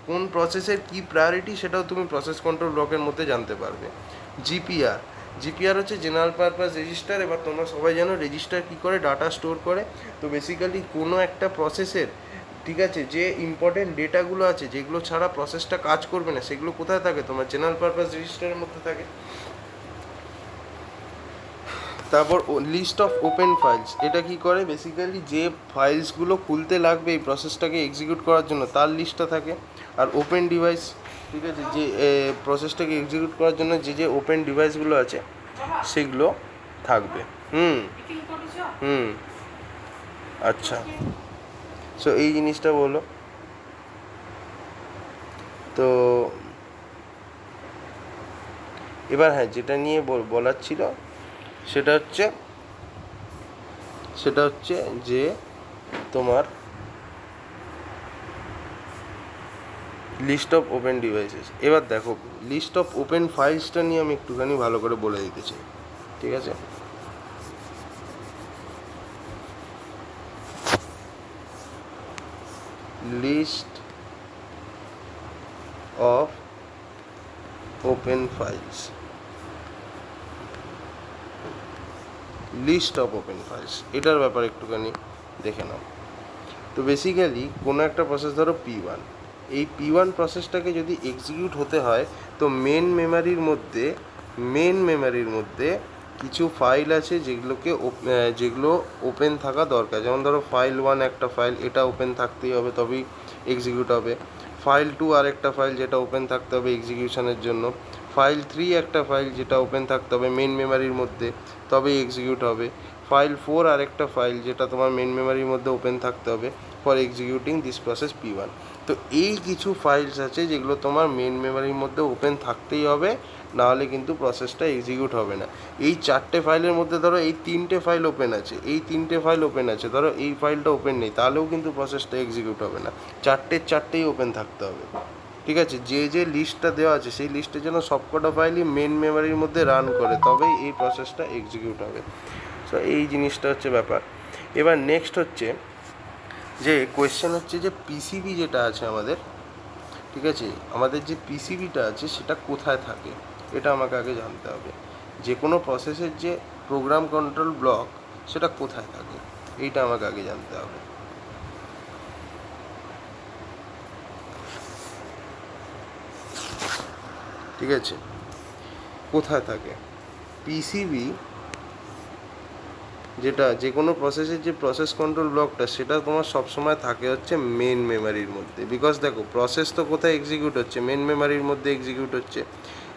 কোন প্রসেসের কী প্রায়োরিটি সেটাও তুমি প্রসেস কন্ট্রোল ব্লকের মধ্যে জানতে পারবে। জিপিআর, জিপিআর হচ্ছে জেনারেল পারপাস রেজিস্টার। এবার তোমরা সবাই জানো রেজিস্টার কী করে, ডাটা স্টোর করে। তো বেসিক্যালি কোনো একটা প্রসেসের, ঠিক আছে, যে ইম্পর্টেন্ট ডেটাগুলো আছে যেগুলো ছাড়া প্রসেসটা কাজ করবে না, সেগুলো কোথায় থাকে, তোমার জেনারেল পারপাস রেজিস্টারের মধ্যে থাকে। তারপর লিস্ট অফ ওপেন ফাইলস, এটা কি করে, বেসিক্যালি যে ফাইলসগুলো খুলতে লাগবে এই প্রসেসটাকে এক্সিকিউট করার জন্য তার লিস্টটা থাকে। আর ওপেন ডিভাইস, ঠিক আছে, যে প্রসেসটাকে এক্সিকিউট করার জন্য যে যে ওপেন ডিভাইসগুলো আছে সেগুলো থাকবে। আচ্ছা, সো এই জিনিসটা বলো। তো এবার হ্যাঁ, যেটা নিয়ে বলার ছিল সেটা হচ্ছে যে তোমার লিস্ট অফ ওপেন ডিভাইসেস। এবার দেখো লিস্ট অফ ওপেন ফাইলসটা নিয়ে আমি একটুখানি ভালো করে বলে দিতে চাই, ঠিক আছে। List of open files, list of open files, এটার ব্যাপারে একটুখানি দেখে নাও। তো বেসিক্যালি কোনো একটা প্রসেস ধরো P1, এই P1 প্রসেসটাকে যদি এক্সিকিউট হতে হয় তো মেন মেমারির মধ্যে কিছু ফাইল আছে যেগুলো ওপেন থাকা দরকার। যেমন ধরো ফাইল 1 একটা ফাইল, এটা ওপেন থাকতেই হবে তবেই এক্সিকিউট হবে। ফাইল 2 আর একটা ফাইল যেটা ওপেন থাকতে হবে এক্সিকিউশনের জন্য। ফাইল 3 একটা ফাইল যেটা ওপেন থাকতে হবে মেন মেমারির মধ্যে তবেই এক্সিকিউট হবে। ফাইল 4 আর একটা ফাইল যেটা তোমার মেন মেমারির মধ্যে ওপেন থাকতে হবে for executing this process P1। তো এই কিছু ফাইলস আছে যেগুলো তোমার মেন মেমোরির মধ্যে ওপেন থাকতেই হবে, নাহলে কিন্তু প্রসেসটা এক্সিকিউট হবে না। এই 4টে ফাইলের মধ্যে ধরো এই 3টে ফাইল ওপেন আছে, এই 3টে ফাইল ওপেন আছে, ধরো এই ফাইলটা ওপেন নেই, তাহলেও কিন্তু প্রসেসটা এক্সিকিউট হবে না। 4টেই ওপেন থাকতে হবে, ঠিক আছে? যে যে লিস্টটা দেওয়া আছে সেই লিস্টের জন্য সবকটা ফাইলই মেন মেমোরির মধ্যে রান করে, তবেই এই প্রসেসটা এক্সিকিউট হবে। সো এই জিনিসটা হচ্ছে ব্যাপার। এবার নেক্সট হচ্ছে যে কোয়েশ্চেন হচ্ছে যে পিসিবি যেটা আছে আমাদের, ঠিক আছে, আমাদের যে পিসিবিটা আছে সেটা কোথায় থাকে, এটা আমাকে আগে জানতে হবে। যে কোনো প্রসেসের যে প্রোগ্রাম কন্ট্রোল ব্লক সেটা কোথায় থাকে, এইটা আমাকে আগে জানতে হবে। ঠিক আছে, কোথায় থাকে পিসিবি, যেটা যে কোনো প্রসেসের যে প্রসেস কন্ট্রোল ব্লকটা সেটা তোমার সবসময় থাকে হচ্ছে মেন মেমোরির মধ্যে। বিকজ দেখো প্রসেস তো কোথায় এক্সিকিউট হচ্ছে, মেন মেমোরির মধ্যে এক্সিকিউট হচ্ছে।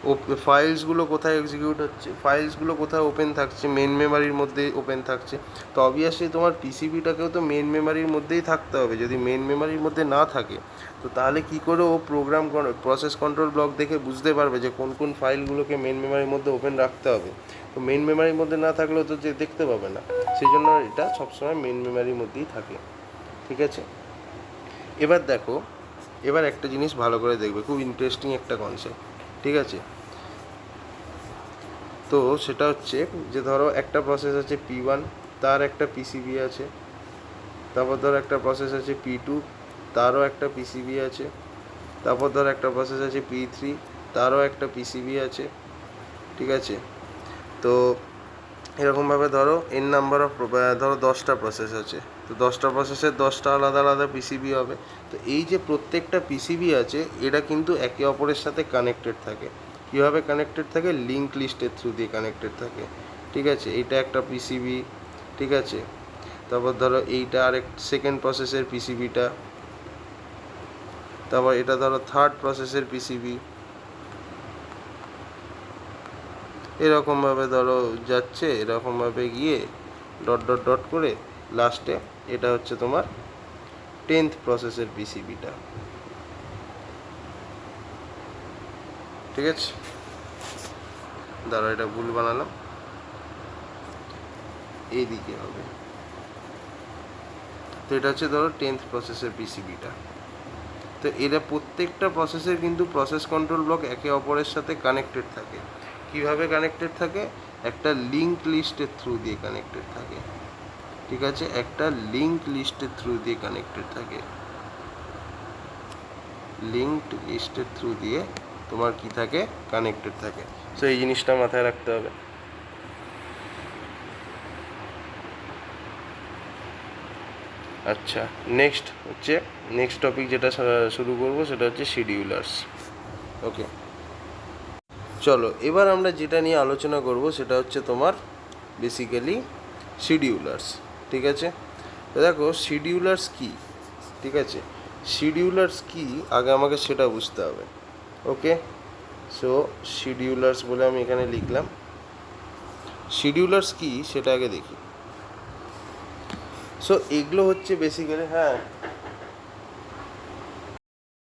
ও ফাইলসগুলো কোথায় এক্সিকিউট হচ্ছে, ফাইলসগুলো কোথায় ওপেন থাকছে, মেন মেমোরির মধ্যে ওপেন থাকছে। তো অবভিয়াসলি তোমার পিসিবিটাকেও তো মেন মেমোরির মধ্যেই থাকতে হবে। যদি মেন মেমোরির মধ্যে না থাকে তো তাহলে কী করে ও প্রোগ্রাম প্রসেস কন্ট্রোল ব্লক দেখে বুঝতে পারবে যে কোন কোন ফাইলগুলোকে মেন মেমোরির মধ্যে ওপেন রাখতে হবে? তো মেন মেমোরির মধ্যে না থাকলেও তো যে দেখতে পাবে না, সেই জন্য এটা সবসময় মেন মেমোরির মধ্যেই থাকে, ঠিক আছে? এবার দেখো, এবার একটা জিনিস ভালো করে দেখবে, খুব ইন্টারেস্টিং একটা কনসেপ্ট, ঠিক আছে? তো সেটা হচ্ছে যে ধরো একটা প্রসেস আছে P1, তার একটা পিসিবি আছে। তারপর ধরো একটা প্রসেস আছে P2, তারও একটা পিসিবি আছে। তারপর ধরো একটা প্রসেস আছে P3, তারও একটা পিসিবি আছে, ঠিক আছে? তো এরকমভাবে ধরো এন নাম্বার অফ, ধরো 10টা প্রসেস আছে, তো 10টা প্রসেসের 10টা আলাদা আলাদা পিসিবি হবে। তো এই যে প্রত্যেকটা পিসিবি আছে এরা কিন্তু একে অপরের সাথে কানেক্টেড থাকে। কীভাবে কানেক্টেড থাকে? লিঙ্ক লিস্টের থ্রু দিয়ে কানেক্টেড থাকে, ঠিক আছে? এইটা একটা পিসিবি, ঠিক আছে? তারপর ধরো এইটা আরেক সেকেন্ড প্রসেসের পিসিবিটা, তারপর এটা ধরো থার্ড প্রসেসের পিসিবি, এরকমভাবে ধরো যাচ্ছে, এরকমভাবে গিয়ে ডট ডট ডট করে লাস্টে এটা হচ্ছে তোমার 10th প্রসেসের পিসিবিটা, ঠিক আছে? ধরো এটা ভুল বানালাম, এইদিকে হবে। তো এটা হচ্ছে ধরো 10th প্রসেসের পিসিবিটা। তো এরা প্রত্যেকটা প্রসেসের কিন্তু প্রসেস কন্ট্রোল ব্লক একে অপরের সাথে কানেক্টেড থাকে। কিভাবে কানেক্টেড থাকে? একটা লিঙ্ক লিস্টের থ্রু দিয়ে কানেক্টেড থাকে, ঠিক আছে? একটা লিঙ্ক লিস্টের থ্রু দিয়ে কানেক্টেড থাকে, লিঙ্কড লিস্টের থ্রু দিয়ে তোমার কি থাকে? কানেক্টেড থাকে। সো এই জিনিসটা মাথায় রাখতে হবে। আচ্ছা, নেক্সট টপিক যেটা শুরু করব সেটা হচ্ছে শিডিউলার্স। ওকে, চলো এবার আমরা যেটা নিয়ে আলোচনা করব সেটা হচ্ছে তোমার বেসিক্যালি শিডিউলার্স, ঠিক আছে? তো দেখো শিডিউলার্স কি, ঠিক আছে? শিডিউলার্স কি আগে আমাকে সেটা বুঝতে হবে। ওকে, সো শিডিউলার্স বলে আমি এখানে লিখলাম। শিডিউলার্স কি সেটা আগে দেখি। সো এগুলো হচ্ছে বেসিক্যালি, হ্যাঁ